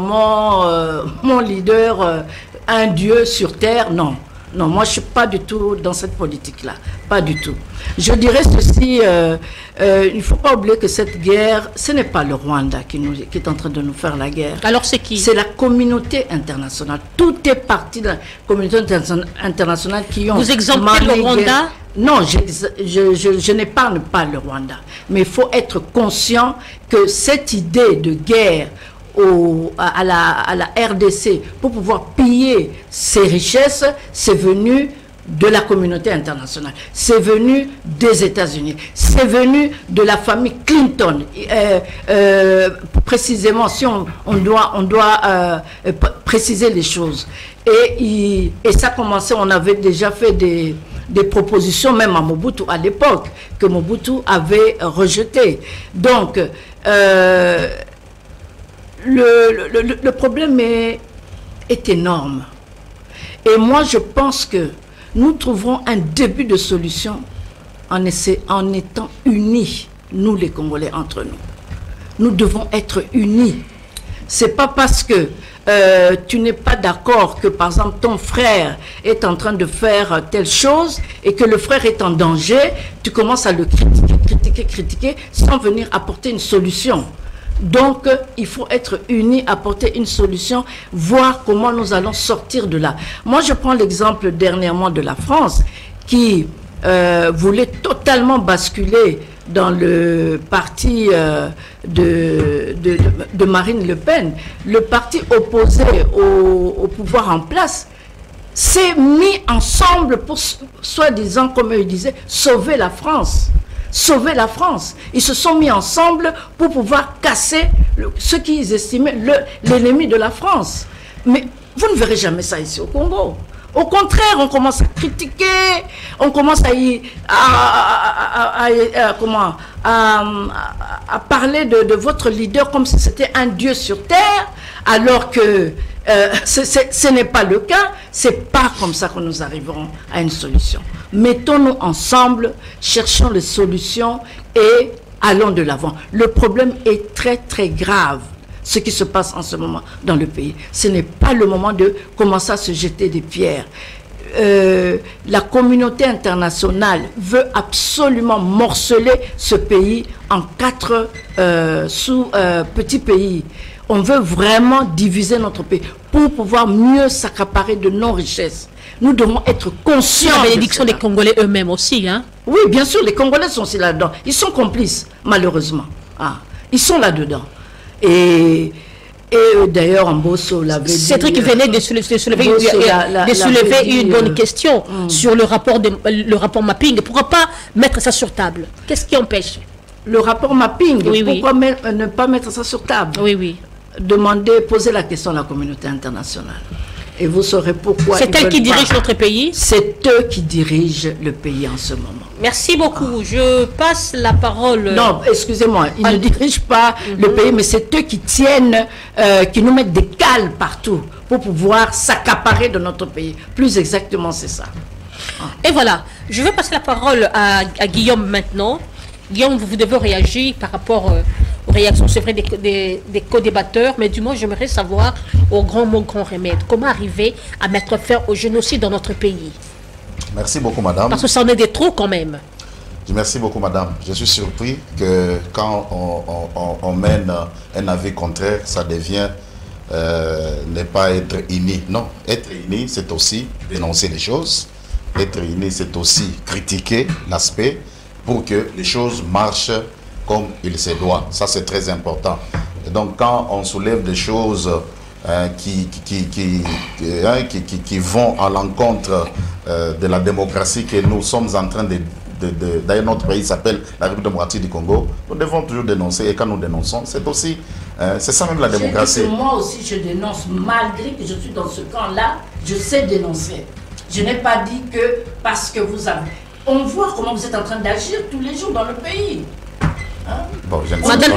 Speaker 5: mon leader un dieu sur terre, non. Non, moi je ne suis pas du tout dans cette politique-là, pas du tout. Je dirais ceci, il ne faut pas oublier que cette guerre, ce n'est pas le Rwanda qui est en train de nous faire la guerre.
Speaker 1: Alors c'est qui?
Speaker 5: C'est la communauté internationale. Tout est parti de la communauté internationale qui ont...
Speaker 1: Vous exemptez le Rwanda?
Speaker 5: Non, je n'épargne pas le Rwanda. Mais il faut être conscient que cette idée de guerre à la RDC pour pouvoir piller ses richesses, c'est venu de la communauté internationale, c'est venu des États-Unis, c'est venu de la famille Clinton. Précisément, si on doit préciser les choses. Et ça commençait, on avait déjà fait des propositions, même à Mobutu à l'époque, que Mobutu avait rejetées. Donc, le problème est énorme. Et moi, je pense que nous trouverons un début de solution en étant unis, nous les Congolais, entre nous. Nous devons être unis. C'est pas parce que tu n'es pas d'accord que, par exemple, ton frère est en train de faire telle chose et que le frère est en danger, tu commences à le critiquer sans venir apporter une solution. Donc, il faut être unis, apporter une solution, voir comment nous allons sortir de là. Moi, je prends l'exemple dernièrement de la France qui voulait totalement basculer dans le parti de Marine Le Pen. Le parti opposé au pouvoir en place s'est mis ensemble pour, soi-disant, comme il disait, sauver la France. Sauver la France. Ils se sont mis ensemble pour pouvoir casser ce qu'ils estimaient l'ennemi de la France. Mais vous ne verrez jamais ça ici au Congo. Au contraire, on commence à critiquer, on commence à parler de votre leader comme si c'était un dieu sur terre, alors que ce n'est pas le cas. C'est pas comme ça que nous arriverons à une solution. Mettons-nous ensemble, cherchons les solutions et allons de l'avant. Le problème est très très grave. Ce qui se passe en ce moment dans le pays. Ce n'est pas le moment de commencer à se jeter des pierres. La communauté internationale veut absolument morceler ce pays en 4 petits pays. On veut vraiment diviser notre pays pour pouvoir mieux s'accaparer de nos richesses. Nous devons être conscients.
Speaker 1: La bénédiction des Congolais eux-mêmes aussi, hein?
Speaker 5: Oui, bien sûr, les Congolais sont aussi là-dedans. Ils sont complices, malheureusement. Ah, ils sont là-dedans. Et d'ailleurs, Mbosso l'avait dit...
Speaker 1: Cédric venait de soulever une bonne question sur le rapport mapping. Pourquoi pas mettre ça sur table? Qu'est-ce qui empêche?
Speaker 5: Le rapport mapping,
Speaker 1: oui,
Speaker 5: pourquoi ne pas mettre ça sur table?
Speaker 1: Oui, oui.
Speaker 5: Poser la question à la communauté internationale. Et vous saurez pourquoi.
Speaker 1: C'est elle qui dirige notre pays?
Speaker 5: C'est eux qui dirigent le pays en ce moment.
Speaker 1: Merci beaucoup. Je passe la parole...
Speaker 5: Non, excusez-moi, ils ne dirigent pas le pays, mais c'est eux qui tiennent, qui nous mettent des cales partout pour pouvoir s'accaparer de notre pays. Plus exactement, c'est ça.
Speaker 1: Et voilà, je vais passer la parole à Guillaume maintenant. Guillaume, vous devez réagir par rapport aux réactions, c'est vrai, des co-débatteurs, mais du moins, j'aimerais savoir, au grand mot, grand remède, comment arriver à mettre fin au génocide dans notre pays?
Speaker 2: Merci beaucoup, madame.
Speaker 1: Parce que ça en est des trop quand même.
Speaker 2: Merci beaucoup, madame. Je suis surpris que quand on mène un avis contraire, ça devient ne pas être uni. Non, être uni, c'est aussi dénoncer les choses. Être uni, c'est aussi critiquer l'aspect pour que les choses marchent comme il se doit. Ça, c'est très important. Et donc, quand on soulève des choses qui vont à l'encontre de la démocratie que nous sommes en train d'ailleurs, notre pays s'appelle la République démocratique du Congo, nous devons toujours dénoncer. Et quand nous dénonçons, c'est aussi, c'est ça même la démocratie.
Speaker 5: Moi aussi, je dénonce, malgré que je suis dans ce camp-là, je sais dénoncer. Je n'ai pas dit que parce que vous avez... On voit comment vous êtes en train d'agir tous les jours dans le pays. Hein?
Speaker 2: Bon,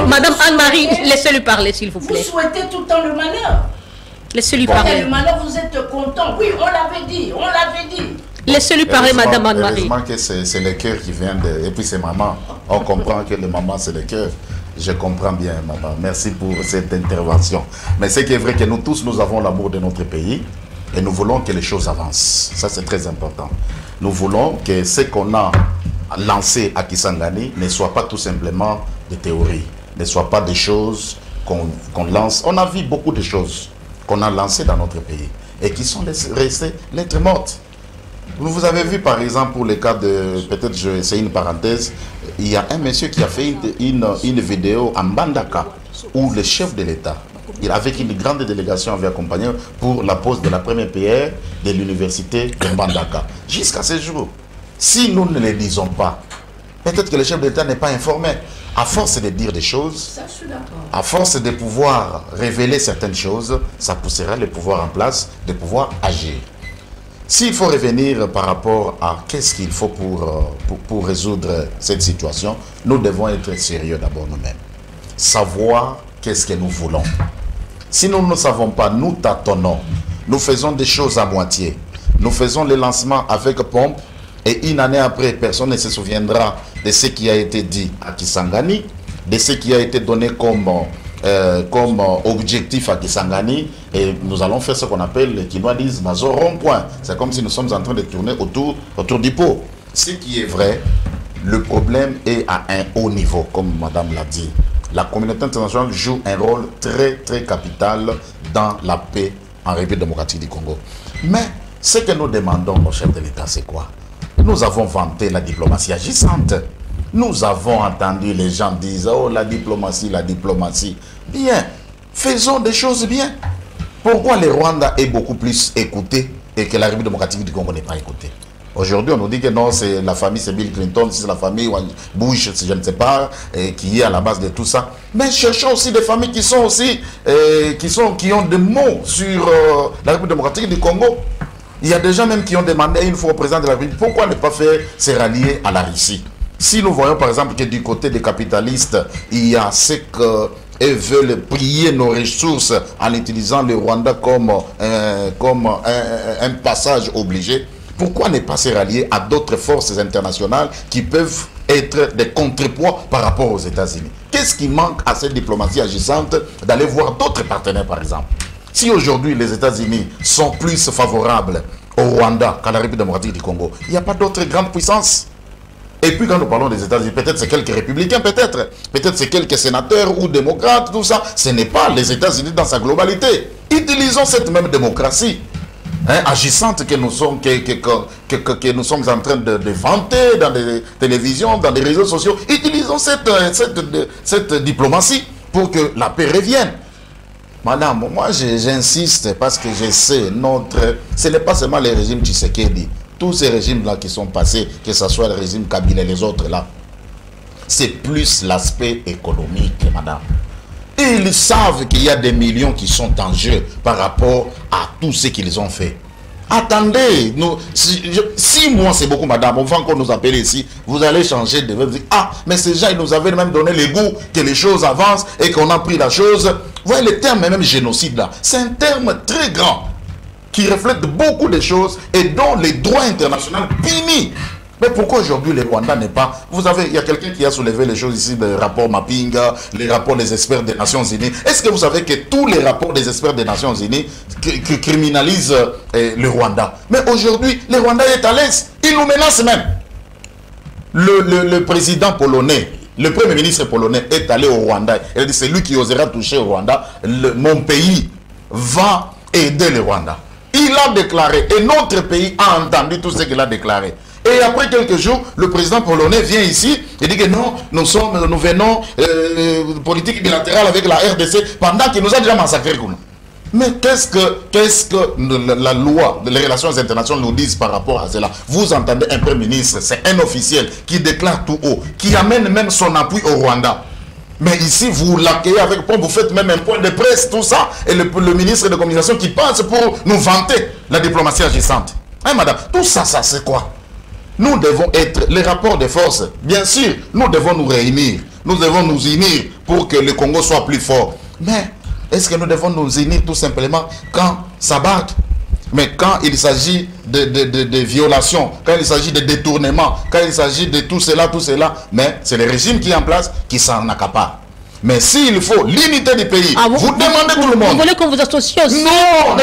Speaker 1: Madame Anne-Marie, laissez-lui parler, s'il vous plaît.
Speaker 5: Vous souhaitez tout le temps le malheur.
Speaker 1: Laissez-lui parler.
Speaker 5: Le malheur, vous êtes content. Oui, on l'avait dit, on l'avait dit.
Speaker 1: Laissez-lui parler, Madame Anne-Marie.
Speaker 2: Heureusement que c'est le cœur qui vient de... Et puis c'est maman. On comprend que le maman, c'est le cœur. Je comprends bien, maman. Merci pour cette intervention. Mais c'est qui est vrai que nous tous, nous avons l'amour de notre pays. Et nous voulons que les choses avancent. Ça, c'est très important. Nous voulons que ce qu'on a lancé à Kisangani ne soit pas tout simplement des théories, ne soit pas des choses qu'on lance. On a vu beaucoup de choses qu'on a lancées dans notre pays et qui sont restées lettres mortes. Vous avez vu par exemple pour le cas de, peut-être c'est une parenthèse, il y a un monsieur qui a fait une vidéo en Mbandaka où le chef de l'État, avec une grande délégation, avait accompagné pour la pose de la première pierre de l'université de Mbandaka. Jusqu'à ce jour, si nous ne les disons pas, peut-être que le chef de l'État n'est pas informé. À force de dire des choses, à force de pouvoir révéler certaines choses, ça poussera le pouvoir en place de pouvoir agir. S'il faut revenir par rapport à qu'est-ce qu'il faut pour résoudre cette situation, nous devons être sérieux d'abord nous-mêmes. Savoir qu'est-ce que nous voulons. Si nous ne savons pas, nous tâtonnons. Nous faisons des choses à moitié. Nous faisons les lancements avec pompe et une année après, personne ne se souviendra de ce qui a été dit à Kisangani, de ce qui a été donné comme objectif à Kisangani, et nous allons faire ce qu'on appelle, les Quinois disent, Mazo rond-point. C'est comme si nous sommes en train de tourner autour du pot. Ce qui est vrai, le problème est à un haut niveau, comme madame l'a dit. La communauté internationale joue un rôle très très capital dans la paix en République démocratique du Congo. Mais ce que nous demandons aux chefs de l'État, c'est quoi? Nous avons vanté la diplomatie agissante. Nous avons entendu les gens dire, oh la diplomatie. Bien, faisons des choses bien. Pourquoi le Rwanda est beaucoup plus écouté et que la République démocratique du Congo n'est pas écoutée? Aujourd'hui, on nous dit que non, c'est la famille, c'est Bill Clinton, c'est la famille Bush, je ne sais pas, qui est à la base de tout ça. Mais cherchons aussi des familles qui sont aussi, qui ont des mots sur la République démocratique du Congo. Il y a des gens même qui ont demandé une fois au président de la République, pourquoi ne pas faire se rallier à la Russie? Si nous voyons par exemple que du côté des capitalistes, il y a ce que et veulent piller nos ressources en utilisant le Rwanda comme un passage obligé, pourquoi ne pas se rallier à d'autres forces internationales qui peuvent être des contrepoids par rapport aux États-Unis? Qu'est-ce qui manque à cette diplomatie agissante d'aller voir d'autres partenaires par exemple? Si aujourd'hui les États-Unis sont plus favorables au Rwanda qu'à la République démocratique du Congo, il n'y a pas d'autres grandes puissances. Et puis quand nous parlons des États-Unis, peut-être c'est quelques républicains, peut-être c'est quelques sénateurs ou démocrates, tout ça. Ce n'est pas les États-Unis dans sa globalité. Utilisons cette même démocratie agissante que nous sommes, que nous sommes en train de vanter dans des télévisions, dans des réseaux sociaux. Utilisons cette diplomatie pour que la paix revienne. Madame, moi j'insiste parce que je sais, ce n'est pas seulement les régimes Tshisekedi. Tous ces régimes-là qui sont passés, que ce soit le régime Kabila et les autres là, c'est plus l'aspect économique, madame. Et ils savent qu'il y a des millions qui sont en jeu par rapport à tout ce qu'ils ont fait. Attendez, 6 mois c'est beaucoup, madame. On va encore nous appeler ici. Vous allez changer de... Ah, mais ces gens, ils nous avaient même donné le goût que les choses avancent et qu'on a pris la chose. Vous voyez, le terme même génocide là, c'est un terme très grand qui reflète beaucoup de choses et dont les droits internationaux punissent. Mais pourquoi aujourd'hui le Rwanda n'est pas... Vous savez, il y a quelqu'un qui a soulevé les choses ici, le rapport Mapinga, les rapports des experts des Nations Unies. Est-ce que vous savez que tous les rapports des experts des Nations Unies criminalisent le Rwanda? Mais aujourd'hui, le Rwanda est à l'aise. Il nous menace même. Le président polonais, le premier ministre polonais est allé au Rwanda. Il a dit, c'est lui qui osera toucher au Rwanda. Mon pays va aider le Rwanda. Il a déclaré, et notre pays a entendu tout ce qu'il a déclaré. Et après quelques jours, le président polonais vient ici et dit que non, nous venons politique bilatérale avec la RDC pendant qu'il nous a déjà massacré. Mais qu'est-ce que la loi, les relations internationales nous disent par rapport à cela? Vous entendez un premier ministre, c'est un officiel qui déclare tout haut, qui amène même son appui au Rwanda. Mais ici, vous l'accueillez avec pompe, vous faites même un point de presse, tout ça, et le ministre de communication qui passe pour nous vanter la diplomatie agissante. Hein, madame, tout ça, c'est quoi? Nous devons être les rapports de force. Bien sûr, nous devons nous réunir. Nous devons nous unir pour que le Congo soit plus fort. Mais est-ce que nous devons nous unir tout simplement quand ça bat? Mais quand il s'agit de violations, quand il s'agit de détournements, quand il s'agit de tout cela, mais c'est le régime qui est en place qui s'en accapare. Mais s'il faut l'unité du pays, vous demandez tout le monde.
Speaker 1: Vous voulez qu'on vous associe aussi?
Speaker 2: Non,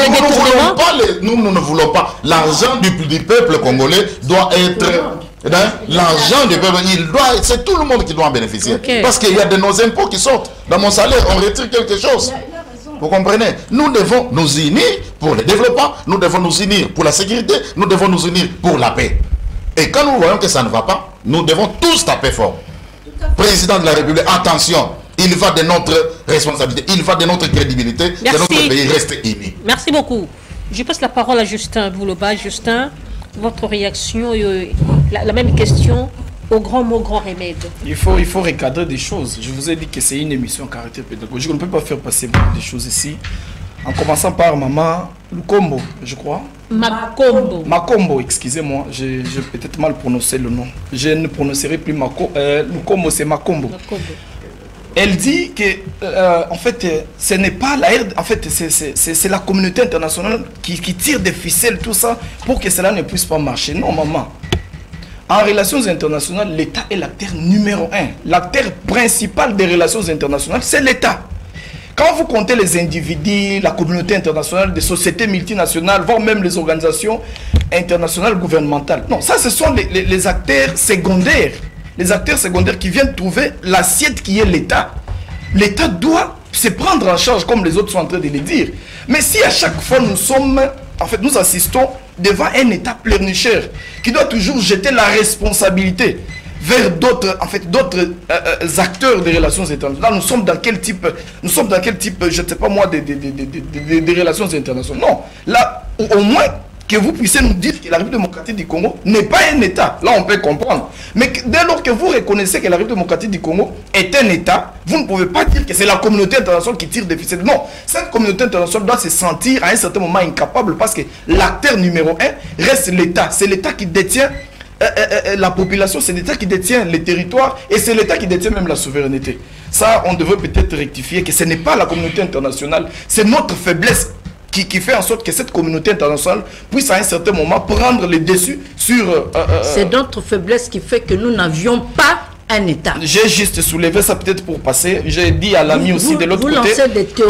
Speaker 2: nous ne voulons pas. L'argent du peuple congolais doit être... L'argent du peuple, c'est tout le monde qui doit en bénéficier. Okay. Parce qu'il y a de nos impôts qui sortent. Dans mon salaire, on retire quelque chose. Vous comprenez? Nous devons nous unir pour le développement, nous devons nous unir pour la sécurité, nous devons nous unir pour la paix. Et quand nous voyons que ça ne va pas, nous devons tous taper fort. Président de la République, attention, il va de notre responsabilité, il va de notre crédibilité, que notre pays reste uni.
Speaker 1: Merci beaucoup. Je passe la parole à Justin Bouloba. Justin, votre réaction, la même question. Au grand mot, grand remède.
Speaker 3: Il faut recadrer des choses. Je vous ai dit que c'est une émission à caractère pédagogique. On ne peut pas faire passer beaucoup de choses ici. en commençant par Maman Lukombo, je crois.
Speaker 1: Makombo.
Speaker 3: Makombo, excusez-moi, j'ai peut-être mal prononcé le nom. Je ne prononcerai plus Lukombo, c'est Makombo. Elle dit que, en fait, ce n'est pas la en fait, c'est la communauté internationale qui tire des ficelles, tout ça, pour que cela ne puisse pas marcher. Non, maman. En relations internationales, l'État est l'acteur numéro 1. L'acteur principal des relations internationales, c'est l'État. Quand vous comptez les individus, la communauté internationale, des sociétés multinationales, voire même les organisations internationales gouvernementales, non, ça ce sont les acteurs secondaires. Les acteurs secondaires qui viennent trouver l'assiette qui est l'État. L'État doit se prendre en charge comme les autres sont en train de le dire. Mais si à chaque fois nous assistons devant un État pleurnicheur qui doit toujours jeter la responsabilité vers d'autres acteurs des relations internationales. Nous sommes dans quel type, je ne sais pas moi, des relations internationales. Non, là, au moins que vous puissiez nous dire que la République démocratique du Congo n'est pas un État. Là, on peut comprendre. Mais dès lors que vous reconnaissez que la République démocratique du Congo est un État, vous ne pouvez pas dire que c'est la communauté internationale qui tire des ficelles. Non, cette communauté internationale doit se sentir à un certain moment incapable parce que l'acteur numéro 1 reste l'État. C'est l'État qui détient la population, c'est l'État qui détient les territoires et c'est l'État qui détient même la souveraineté. Ça, on devrait peut-être rectifier que ce n'est pas la communauté internationale, c'est notre faiblesse qui fait en sorte que cette communauté internationale puisse à un certain moment prendre le dessus sur...
Speaker 5: c'est notre faiblesse qui fait que nous n'avions pas un État.
Speaker 3: J'ai juste soulevé ça peut-être pour passer. J'ai dit à l'ami aussi de l'autre côté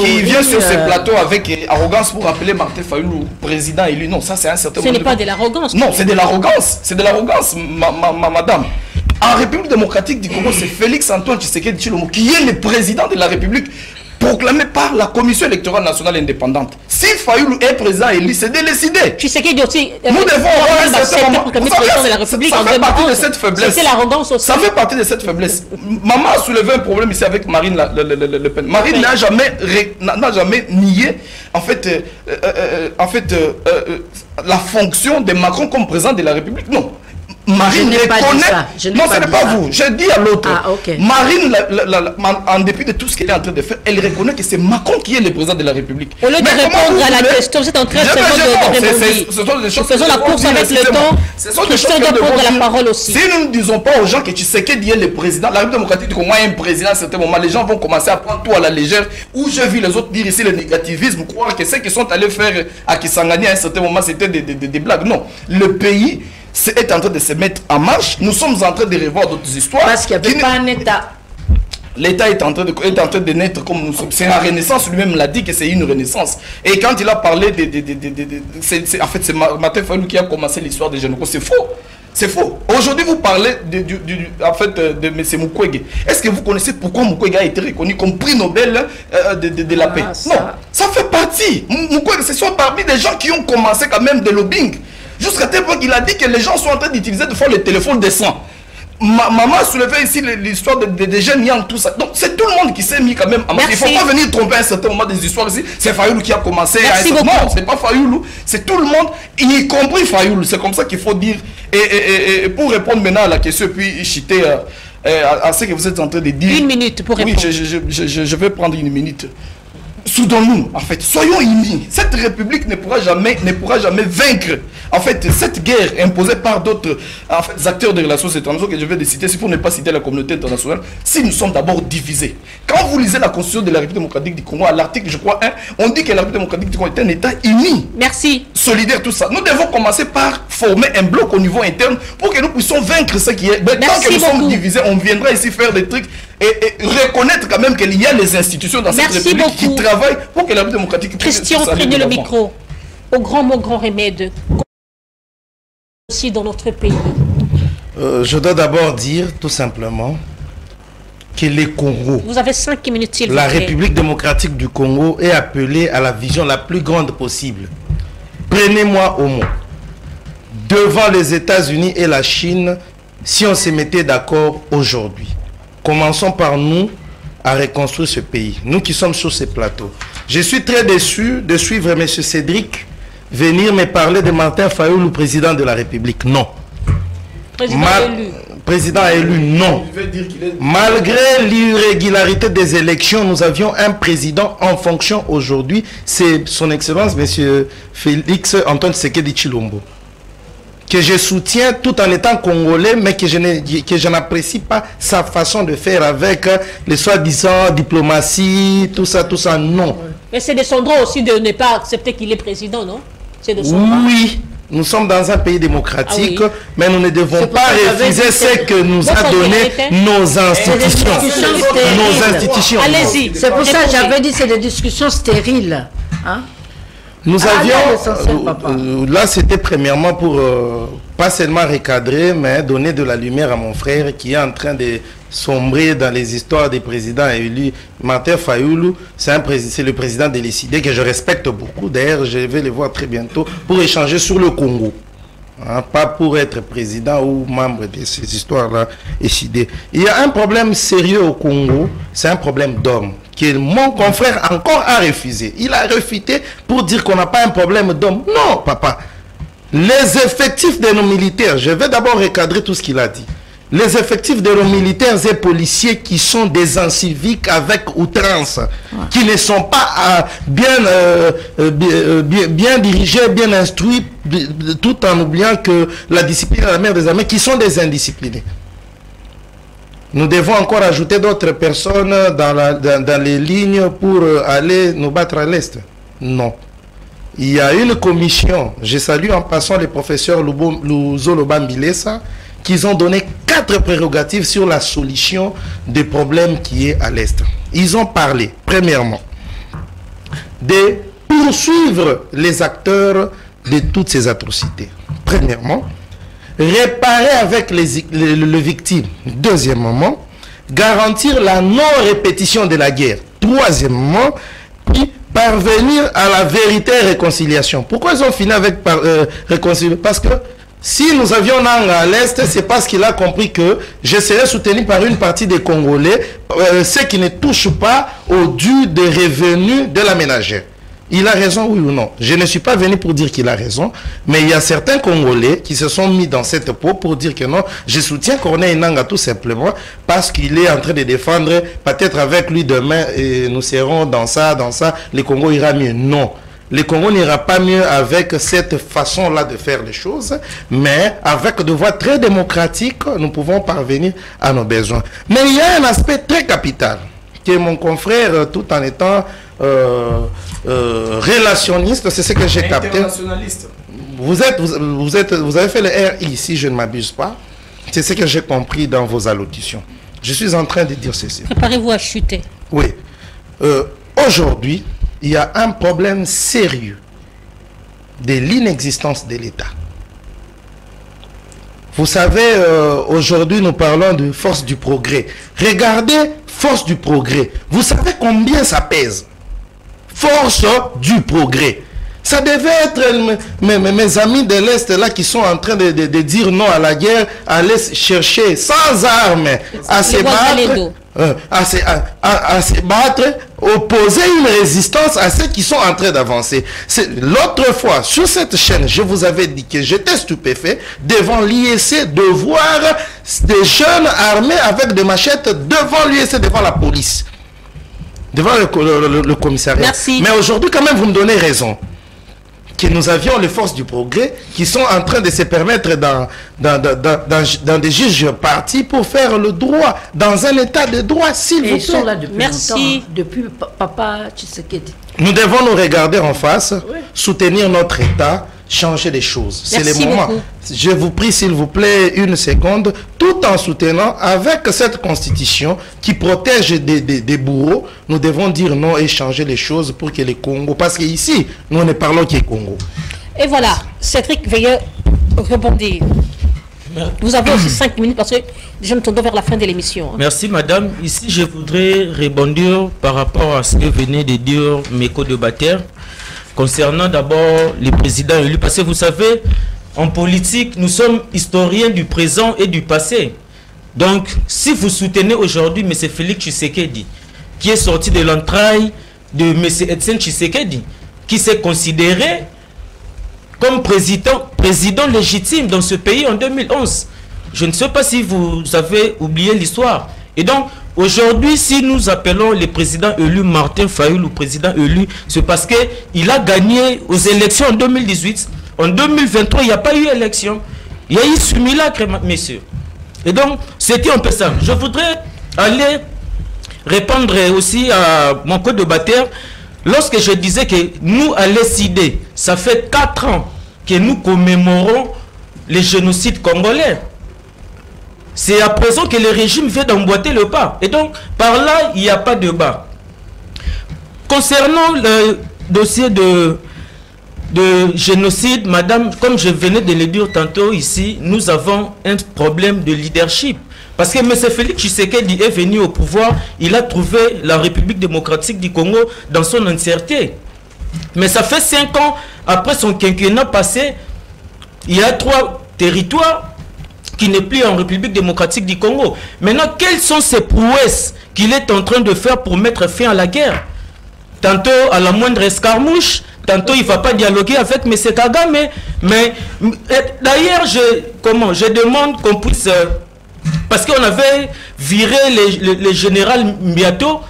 Speaker 5: qui
Speaker 3: vient sur ce plateau avec arrogance pour appeler Martin Fayulu président élu. Non, ça c'est un certain...
Speaker 1: Ce n'est pas de l'arrogance.
Speaker 3: Non, c'est de l'arrogance. C'est de l'arrogance, madame. En République démocratique du Congo, c'est Félix Antoine Tshisekedi Tshilombo qui est le président de la République, proclamé par la Commission électorale nationale indépendante. Si Fayulu est président élu, c'est de décider.
Speaker 1: Tshisekedi aussi.
Speaker 3: Nous devons avoir un certain moment.
Speaker 1: président de la République.
Speaker 3: Ça fait partie de cette faiblesse.
Speaker 1: C'est l'arrogance aussi.
Speaker 3: Ça fait partie de cette faiblesse. Maman a soulevé un problème ici avec Marine Le Pen. Marine n'a jamais nié la fonction de Macron comme président de la République. Non. Marine reconnaît. Non, ce n'est pas vous. J'ai dit à l'autre.
Speaker 5: Ah, okay.
Speaker 3: Marine, en dépit de tout ce qu'elle est en train de faire, elle reconnaît que c'est Macron qui est le président de la République.
Speaker 1: Au lieu de répondre à la question, c'est en train de répondre. Faisons la course avec le temps. Christian doit prendre la parole aussi.
Speaker 3: Si nous ne disons pas aux gens que Tshisekedi est le président, la République démocratique du Congo a un président à un certain moment, les gens vont commencer à prendre tout à la légère. Où j'ai vu les autres dire ici le négativisme, croire que ceux qui sont allés faire à Kisangani à un certain moment, c'était des blagues. Non. Le pays est en train de se mettre en marche. Nous sommes en train de revoir d'autres histoires.
Speaker 5: Parce qu'il n'y avait pas un État.
Speaker 3: L'État est en train de naître comme nous sommes. C'est la renaissance, lui-même l'a dit que c'est une renaissance. Et quand il a parlé en fait, c'est Martin Fayulu qui a commencé l'histoire des Génocos. C'est faux. C'est faux. Aujourd'hui, vous parlez de M. Mukwege. Est-ce que vous connaissez pourquoi Mukwege a été reconnu comme prix Nobel de la paix? Non, ça fait partie. Mukwege, ce sont parmi des gens qui ont commencé quand même des lobbying. Jusqu'à tel point qu'il a dit que les gens sont en train d'utiliser de fois les téléphones décents. Maman a soulevé ici l'histoire des jeunes Yang, tout ça. Donc c'est tout le monde qui s'est mis quand même en marche. Il ne faut pas venir tromper à un certain moment des histoires ici. C'est Fayulu qui a commencé. Non, c'est pas Fayulu. C'est tout le monde, y compris Fayulu. C'est comme ça qu'il faut dire. Et pour répondre maintenant à la question, puis chiter à ce que vous êtes en train de dire.
Speaker 1: 1 minute pour répondre.
Speaker 3: Oui, je vais prendre 1 minute. Soudons-nous, en fait, soyons unis. Cette république ne pourra jamais vaincre, en fait, cette guerre imposée par d'autres acteurs de relations internationales que je vais citer, c'est pour ne pas citer la communauté internationale, si nous sommes d'abord divisés. Quand vous lisez la constitution de la République démocratique du Congo, à l'article, je crois, 1, on dit que la République démocratique du Congo est un État uni.
Speaker 1: Merci.
Speaker 3: Solidaire, tout ça. Nous devons commencer par former un bloc au niveau interne pour que nous puissions vaincre ce qui est. Mais tant que nous sommes divisés, on viendra ici faire des trucs et reconnaître quand même qu'il y a les institutions dans cette République qui travaillent pour que la République démocratique...
Speaker 1: Christian, prenez le micro. Au grand mot, grand remède. Aussi dans notre pays.
Speaker 4: Je dois d'abord dire tout simplement que les Congo...
Speaker 1: Vous avez 5 minutes, s'il vous plaît.
Speaker 4: La République démocratique du Congo est appelée à la vision la plus grande possible. Prenez-moi au mot. Devant les États-Unis et la Chine, si on se mettait d'accord aujourd'hui, commençons par nous à reconstruire ce pays. Nous qui sommes sur ces plateaux. Je suis très déçu de suivre M. Cédric venir me parler de Martin Fayulu, président de la République. Non. président élu, non. Malgré l'irrégularité des élections, nous avions un président en fonction aujourd'hui. C'est son Excellence, M. Félix Antoine Tshisekedi Tshilombo, que je soutiens tout en étant congolais, mais que je n'apprécie pas sa façon de faire avec les soi-disant diplomatie, tout ça, non.
Speaker 1: Mais c'est de son droit aussi de ne pas accepter qu'il est président, non? C'est de son droit.
Speaker 4: Oui. Nous sommes dans un pays démocratique, mais nous ne devons pas refuser ce que nous a donné nos institutions.
Speaker 1: Allez-y.
Speaker 5: C'est pour ça que j'avais dit c'est des discussions stériles. Hein?
Speaker 4: Nous avions, là c'était premièrement pour pas seulement recadrer, mais donner de la lumière à mon frère qui est en train de sombrer dans les histoires des présidents élus. Martin Fayoulou, c'est le président de l'ECD que je respecte beaucoup. D'ailleurs, je vais le voir très bientôt pour échanger sur le Congo. Hein, pas pour être président ou membre de ces histoires-là. ECD. Il y a un problème sérieux au Congo, c'est un problème d'hommes, que mon confrère encore a refusé. Il a refusé pour dire qu'on n'a pas un problème d'hommes. Non, papa. Les effectifs de nos militaires, je vais d'abord recadrer tout ce qu'il a dit. Les effectifs de nos militaires et policiers qui sont des inciviques avec outrance, qui ne sont pas bien dirigés, bien instruits, tout en oubliant que la discipline est la mère des armées, qui sont des indisciplinés. Nous devons encore ajouter d'autres personnes dans les lignes pour aller nous battre à l'Est. Non. Il y a une commission, je salue en passant les professeurs Luzo Lobambilesa, qu'ils ont donné 4 prérogatives sur la solution des problèmes qui est à l'Est. Ils ont parlé, premièrement, de poursuivre les acteurs de toutes ces atrocités. Premièrement, réparer avec les victimes. Deuxièmement, garantir la non-répétition de la guerre. Troisièmement, puis parvenir à la vérité et réconciliation. Pourquoi ils ont fini avec réconciliation? Parce que si nous avions Nanga à l'Est, c'est parce qu'il a compris que je serais soutenu par une partie des Congolais, ceux qui ne touchent pas au dû des revenus de la ménagère. Il a raison, oui ou non? Je ne suis pas venu pour dire qu'il a raison, mais il y a certains Congolais qui se sont mis dans cette peau pour dire que non, je soutiens Corneille Nanga tout simplement parce qu'il est en train de défendre, peut-être avec lui demain, et nous serons dans ça, le Congo ira mieux. Non. Le Congo n'ira pas mieux avec cette façon-là de faire les choses, mais avec des voies très démocratiques, nous pouvons parvenir à nos besoins. Mais il y a un aspect très capital, que mon confrère, tout en étant relationniste, c'est ce que j'ai capté. Vous avez fait le RI, si je ne m'abuse pas. C'est ce que j'ai compris dans vos allocutions. Je suis en train de dire ceci.
Speaker 1: Préparez-vous à chuter.
Speaker 4: Oui. Aujourd'hui, il y a un problème sérieux de l'inexistence de l'État. Vous savez, aujourd'hui, nous parlons de force du progrès. Regardez, force du progrès. Vous savez combien ça pèse? Force du progrès. Ça devait être mes amis de l'Est là qui sont en train de dire non à la guerre, aller chercher sans armes, à se battre. À se battre, opposer une résistance à ceux qui sont en train d'avancer. L'autre fois, sur cette chaîne, je vous avais dit que j'étais stupéfait devant l'IEC de voir des jeunes armés avec des machettes devant l'IEC, devant la police, devant le commissariat.
Speaker 1: Merci.
Speaker 4: Mais aujourd'hui, quand même, vous me donnez raison. Que nous avions les forces du progrès qui sont en train de se permettre dans des juges partis pour faire le droit, dans un état de droit, s'il vous plaît.
Speaker 5: Ils sont là depuis
Speaker 1: Merci.
Speaker 5: longtemps, depuis Papa Tshisekedi.
Speaker 4: Nous devons nous regarder en face, soutenir notre État, changer les choses. C'est le moment.
Speaker 1: Beaucoup.
Speaker 4: Je vous prie, s'il vous plaît, une seconde, tout en soutenant avec cette constitution qui protège des bourreaux, nous devons dire non et changer les choses pour que les Congo, parce qu'ici, nous ne parlons qu'au Congo.
Speaker 1: Et voilà, Cédric, veuillez rebondir. Vous avez aussi 5 minutes parce que déjà nous tendons vers la fin de l'émission.
Speaker 6: Merci madame. Ici, je voudrais rebondir par rapport à ce que venait de dire mes co-débatteurs concernant d'abord les présidents élus. Parce que vous savez, en politique, nous sommes historiens du présent et du passé. Donc, si vous soutenez aujourd'hui M. Félix Tshisekedi, qui est sorti de l'entraille de M. Etienne Tshisekedi, qui s'est considéré comme président légitime dans ce pays en 2011. Je ne sais pas si vous avez oublié l'histoire. Et donc, aujourd'hui, si nous appelons le président élu Martin Fayulu ou président élu, c'est parce qu'il a gagné aux élections en 2018. En 2023, il n'y a pas eu élection. Il y a eu simulacre, messieurs. Et donc, c'était un peu ça. Je voudrais aller répondre aussi à mon co-débatteur. Lorsque je disais que nous, à l'ESID, ça fait 4 ans que nous commémorons les génocides congolais. C'est à présent que le régime vient d'emboîter le pas. Et donc, par là, il n'y a pas de débat. Concernant le dossier de génocide, madame, comme je venais de le dire tantôt ici, nous avons un problème de leadership. Parce que M. Félix Tshisekedi est venu au pouvoir, il a trouvé la République démocratique du Congo dans son entièreté. Mais ça fait 5 ans, après son quinquennat passé, il y a 3 territoires qui n'est plus en République démocratique du Congo. Maintenant, quelles sont ces prouesses qu'il est en train de faire pour mettre fin à la guerre? Tantôt à la moindre escarmouche, tantôt il ne va pas dialoguer avec M. Kagame. Mais d'ailleurs, je demande qu'on puisse... parce qu'on avait viré le général Mbiato.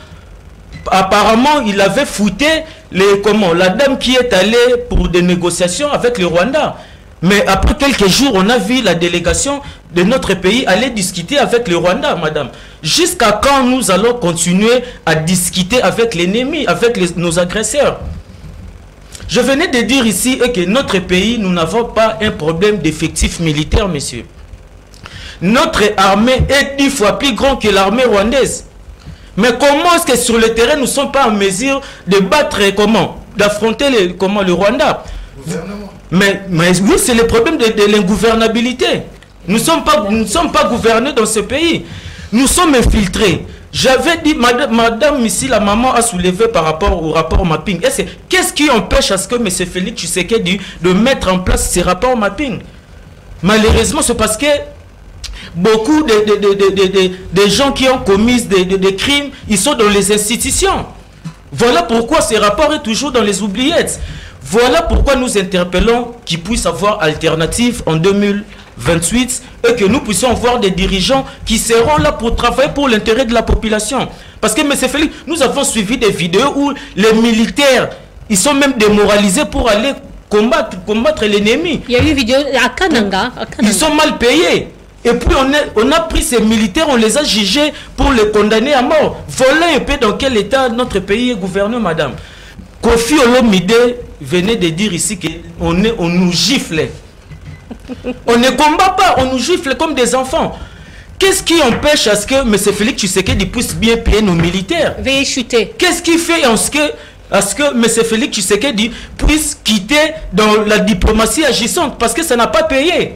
Speaker 6: Apparemment, il avait fouté la dame qui est allée pour des négociations avec le Rwanda. Mais après quelques jours, on a vu la délégation de notre pays aller discuter avec le Rwanda, madame. Jusqu'à quand nous allons continuer à discuter avec l'ennemi, avec nos agresseurs? Je venais de dire ici que notre pays, nous n'avons pas un problème d'effectifs militaires, messieurs. Notre armée est 10 fois plus grande que l'armée rwandaise. Mais comment est-ce que sur le terrain, nous ne sommes pas en mesure de battre, d'affronter le Rwanda? Mais oui, c'est le problème de l'ingouvernabilité. Nous ne sommes pas gouvernés dans ce pays. Nous sommes infiltrés. J'avais dit, madame ici, la maman a soulevé par rapport au rapport mapping. Qu'est-ce qui empêche à ce que M. Félix Tshisekedi de mettre en place ces rapports mapping? Malheureusement, c'est parce que beaucoup de gens qui ont commis des crimes, ils sont dans les institutions. Voilà pourquoi ces rapports sont toujours dans les oubliettes. Voilà pourquoi nous interpellons qu'il puisse avoir alternative en 2028 et que nous puissions avoir des dirigeants qui seront là pour travailler pour l'intérêt de la population. Parce que, M. Félix, nous avons suivi des vidéos où les militaires, ils sont même démoralisés pour aller combattre l'ennemi.
Speaker 1: Il y a eu une vidéo à Kananga.
Speaker 6: Ils sont mal payés. Et puis on a pris ces militaires, on les a jugés pour les condamner à mort. Voilà un peu dans quel état notre pays est gouverné, madame. Kofi Olomide venait de dire ici qu'on nous gifle. On ne combat pas, on nous gifle comme des enfants. Qu'est-ce qui empêche à ce que M. Félix Tshisekedi puisse bien payer nos militaires?
Speaker 1: Veuillez chuter.
Speaker 6: Qu'est-ce qui fait à ce que M. Félix Tshisekedi puisse quitter dans la diplomatie agissante? Parce que ça n'a pas payé.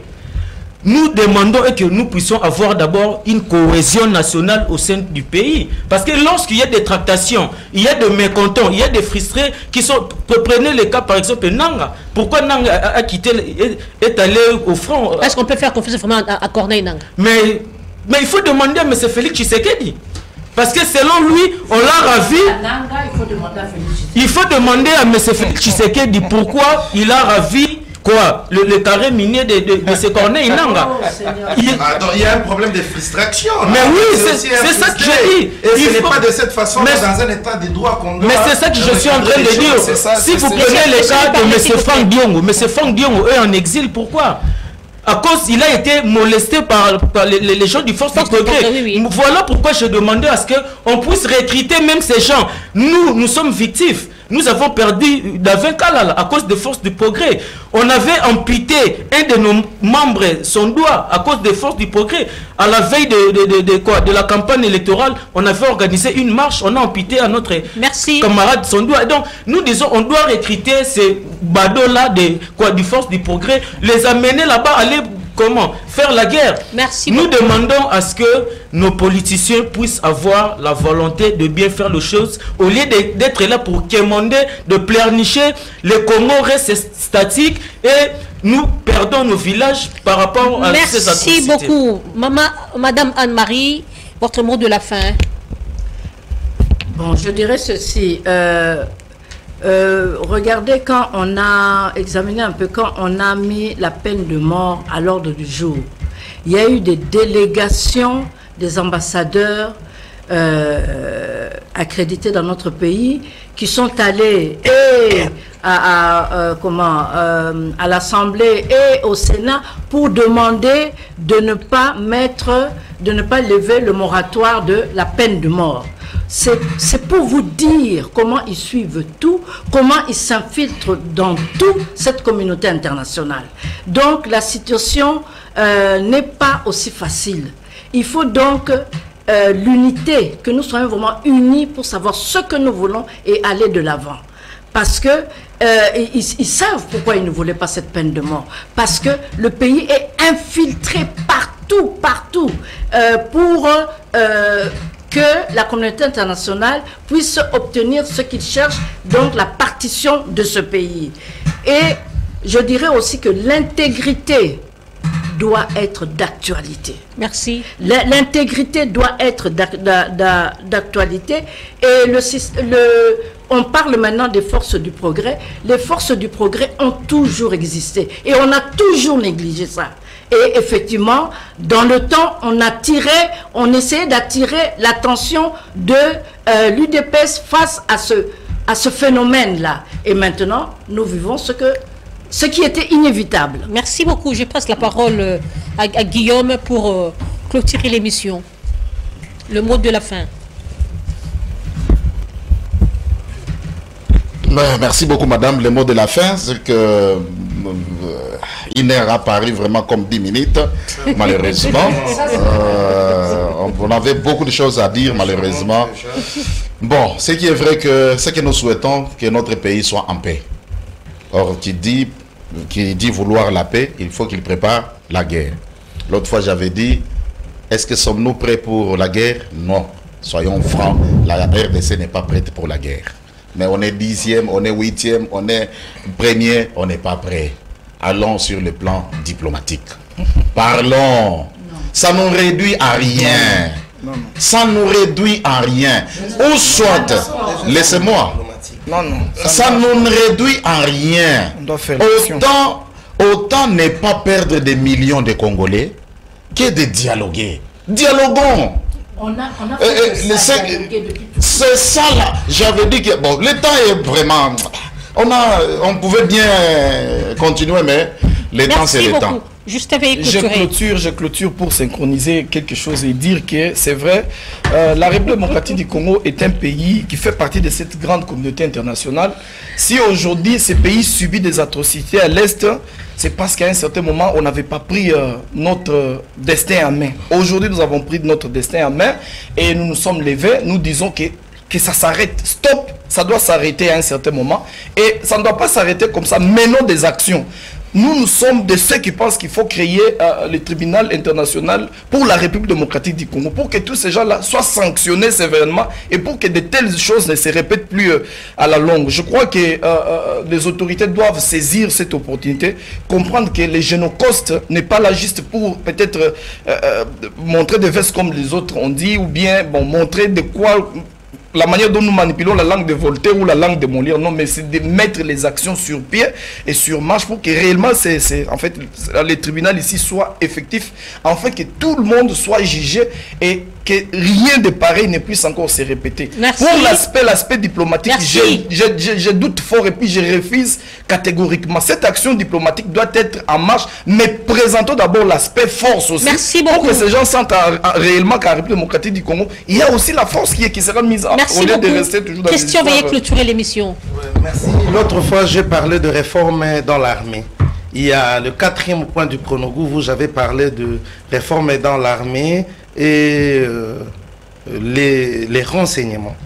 Speaker 6: Nous demandons que nous puissions avoir d'abord une cohésion nationale au sein du pays. Parce que lorsqu'il y a des tractations, il y a des mécontents, il y a des frustrés qui sont... Prenez le cas par exemple Nanga. Pourquoi Nanga a quitté, est allé au front?
Speaker 1: Est-ce qu'on peut faire confiance vraiment à Corneille Nanga?
Speaker 6: Mais il faut demander à M. Félix Tshisekedi. Parce que selon lui, on l'a ravi. Il faut demander à M. Félix Tshisekedi pourquoi il a ravi quoi le carré minier de ce Corneille Nanga.
Speaker 4: Attends, il y a un problème de frustration.
Speaker 6: Mais oui, c'est ça que je dis.
Speaker 4: Et ce n'est pas de cette façon dans un état de droit qu'on doit...
Speaker 6: Mais c'est ça que je suis en train de dire. Si vous prenez le cas de M. Franck Diongo, M. Franck Diongo est en exil, pourquoi? À cause, il a été molesté par les gens du Force du Progrès. Oui. Voilà pourquoi je demandais à ce qu'on puisse recruter même ces gens. Nous sommes victimes. Nous avons perdu Davin Kalala à cause des Forces du Progrès. On avait amputé un de nos membres, son doigt, à cause des Forces du Progrès. À la veille de la campagne électorale, on avait organisé une marche, on a amputé à notre camarade son doigt. Et donc, nous disons, on doit recruter ces badauds-là du Force du Progrès, les amener là-bas, aller faire la guerre.
Speaker 1: Merci
Speaker 6: nous demandons à ce que nos politiciens puissent avoir la volonté de bien faire les choses au lieu d'être là pour quémander, de pleurnicher. Le Congo reste statique et nous perdons nos villages par rapport à ces atrocités.
Speaker 1: Merci beaucoup. Madame Anne-Marie, votre mot de la fin.
Speaker 5: Bon, je dirais ceci. Regardez, quand on a examiné un peu, quand on a mis la peine de mort à l'ordre du jour, il y a eu des délégations des ambassadeurs accrédités dans notre pays qui sont allés à l'Assemblée et au Sénat pour demander de ne pas lever le moratoire de la peine de mort. C'est pour vous dire comment ils suivent tout, comment ils s'infiltrent dans toute cette communauté internationale. Donc la situation n'est pas aussi facile. Il faut donc l'unité, que nous soyons vraiment unis pour savoir ce que nous voulons et aller de l'avant. Parce que ils savent pourquoi ils ne voulaient pas cette peine de mort. Parce que le pays est infiltré partout pour que la communauté internationale puisse obtenir ce qu'ils cherchent, donc la partition de ce pays. Et je dirais aussi que l'intégrité doit être d'actualité.
Speaker 1: Merci.
Speaker 5: L'intégrité doit être d'actualité. Et on parle maintenant des forces du progrès. Les forces du progrès ont toujours existé. Et on a toujours négligé ça. Et effectivement, dans le temps, on essayait d'attirer l'attention de l'UDPS face à ce phénomène-là. Et maintenant, nous vivons ce qui était inévitable.
Speaker 1: Merci beaucoup. Je passe la parole à Guillaume pour clôturer l'émission. Le mot de la fin.
Speaker 2: Merci beaucoup, madame. Le mot de la fin, c'est que une heure a paru vraiment comme 10 minutes, malheureusement. On avait beaucoup de choses à dire, malheureusement. Bon, ce qui est vrai, c'est que nous souhaitons que notre pays soit en paix. Or, qui dit vouloir la paix, il faut qu'il prépare la guerre. L'autre fois, j'avais dit, est-ce que sommes-nous prêts pour la guerre? Non. Soyons francs, la RDC n'est pas prête pour la guerre. Mais on est 10e, on est 8e, on est 1er, on n'est pas prêt. Allons sur le plan diplomatique. Parlons. Ça nous réduit à rien. Ça nous réduit à rien. Ou soit, laissez-moi. Ça nous réduit à rien. Autant ne pas perdre des millions de Congolais que de dialoguer. Dialoguons. C'est ça là. J'avais dit que bon, le temps est vraiment. On pouvait bien continuer, mais le temps c'est le temps.
Speaker 1: Juste avec
Speaker 3: je clôture pour synchroniser quelque chose et dire que c'est vrai, la République démocratique du Congo est un pays qui fait partie de cette grande communauté internationale. Si aujourd'hui ce pays subit des atrocités à l'Est, c'est parce qu'à un certain moment, on n'avait pas pris notre destin en main. Aujourd'hui, nous avons pris notre destin en main et nous nous sommes levés, nous disons que ça s'arrête, stop, ça doit s'arrêter à un certain moment. Et ça ne doit pas s'arrêter comme ça, menons des actions. Nous sommes de ceux qui pensent qu'il faut créer le tribunal international pour la République démocratique du Congo, pour que tous ces gens-là soient sanctionnés sévèrement et pour que de telles choses ne se répètent plus à la longue. Je crois que les autorités doivent saisir cette opportunité, comprendre que les génocostes n'est pas là juste pour peut-être montrer des vestes comme les autres ont dit, ou bien bon, montrer de quoi... La manière dont nous manipulons la langue de Voltaire ou la langue de Molière, non, mais c'est de mettre les actions sur pied et sur marche pour que réellement, en fait, le tribunal ici soit effectif, afin que tout le monde soit jugé et que rien de pareil ne puisse encore se répéter.
Speaker 1: Merci.
Speaker 3: Pour l'aspect diplomatique, je doute fort et puis je refuse catégoriquement. Cette action diplomatique doit être en marche, mais présentons d'abord l'aspect force aussi.
Speaker 1: Merci beaucoup.
Speaker 3: Pour que ces gens sentent réellement qu'à la République démocratique du Congo, il y a aussi la force qui sera mise en
Speaker 1: Merci beaucoup. Question, veuillez clôturer l'émission.
Speaker 4: Merci. L'autre fois, j'ai parlé de réforme dans l'armée. Il y a le 4e point du chronogou, vous avez parlé de réforme dans l'armée et les renseignements.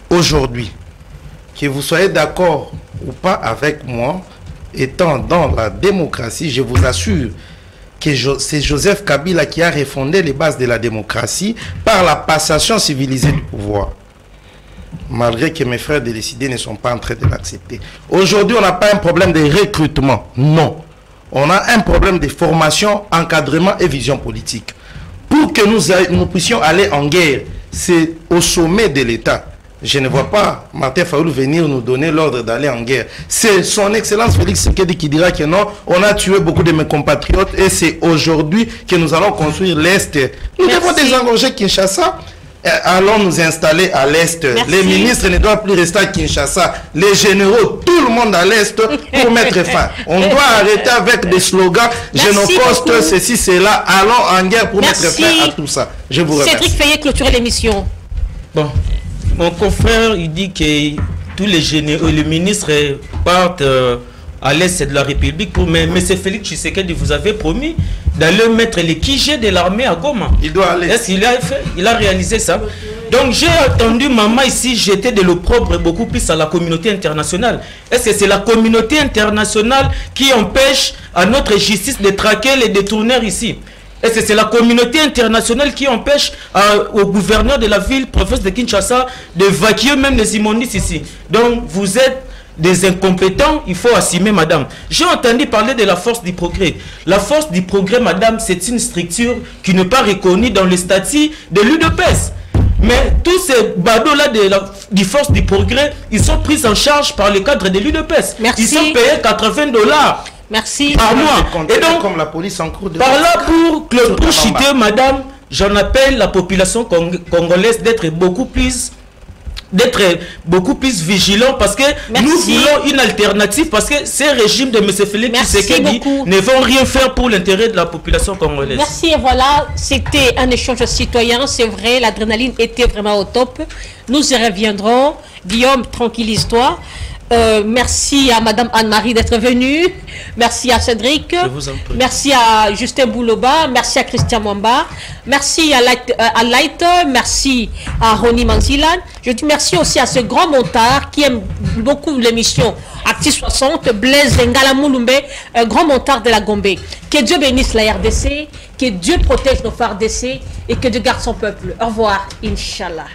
Speaker 4: Aujourd'hui, que vous soyez d'accord ou pas avec moi, étant dans la démocratie, je vous assure que c'est Joseph Kabila qui a refondé les bases de la démocratie par la passation civilisée du pouvoir. Malgré que mes frères décidés ne sont pas en train de l'accepter. Aujourd'hui, on n'a pas un problème de recrutement. Non. On a un problème de formation, encadrement et vision politique. Pour que nous puissions aller en guerre, c'est au sommet de l'État je ne vois pas Martin Fayulu venir nous donner l'ordre d'aller en guerre. C'est son excellence Félix Tshisekedi qui dira que non, on a tué beaucoup de mes compatriotes et c'est aujourd'hui que nous allons construire l'Est. Nous devons désengorger Kinshasa. Allons nous installer à l'Est. Les ministres ne doivent plus rester à Kinshasa. Les généraux, tout le monde à l'Est pour mettre fin. On doit arrêter avec des slogans génocostes, ceci, cela. Allons en guerre pour mettre fin à tout ça. Je vous remercie.
Speaker 1: Cédric Fayet, clôturer l'émission.
Speaker 6: Bon, mon confrère, il dit que tous les généraux, les ministres partent à l'Est de la République. Mais M. Félix Tshisekedi, vous avez promis d'aller mettre les QG de l'armée à Goma.
Speaker 4: Il doit aller.
Speaker 6: Est-ce qu'il a fait? Il a réalisé ça. Donc j'ai entendu maman ici jeter de l'opprobre beaucoup plus à la communauté internationale. Est-ce que c'est la communauté internationale qui empêche à notre justice de traquer les détourneurs ici? Est-ce que c'est la communauté internationale qui empêche au gouverneur de la ville, province de Kinshasa, d'évacuer même les immondices ici? Donc vous êtes des incompétents, il faut assumer, madame. J'ai entendu parler de la force du progrès. La force du progrès, madame, c'est une structure qui n'est pas reconnue dans le statut de l'UDPS. Mais tous ces badauds-là du force du progrès, ils sont pris en charge par le cadre de l'UDPS. Ils sont payés $80 par mois. Et donc,
Speaker 4: comme la police en cours de
Speaker 6: par là, pour chuter, madame, j'en appelle la population congolaise d'être beaucoup plus vigilants parce que nous voulons une alternative parce que ces régimes de M. Félix Tshisekedi ne vont rien faire pour l'intérêt de la population congolaise.
Speaker 1: Merci, et voilà, c'était un échange citoyen, c'est vrai, l'adrénaline était vraiment au top. Nous y reviendrons. Guillaume, tranquillise-toi. Merci à Madame Anne-Marie d'être venue. Merci à Cédric. Merci à Justin Bouloba. Merci à Christian Mwamba. Merci à Light. Merci à Roni Manzilan. Je dis merci aussi à ce grand montard qui aime beaucoup l'émission Acti 60, Blaise Ngala Moulumbe, grand montard de la Gombe. Que Dieu bénisse la RDC, que Dieu protège nos FARDC et que Dieu garde son peuple. Au revoir, Inch'Allah.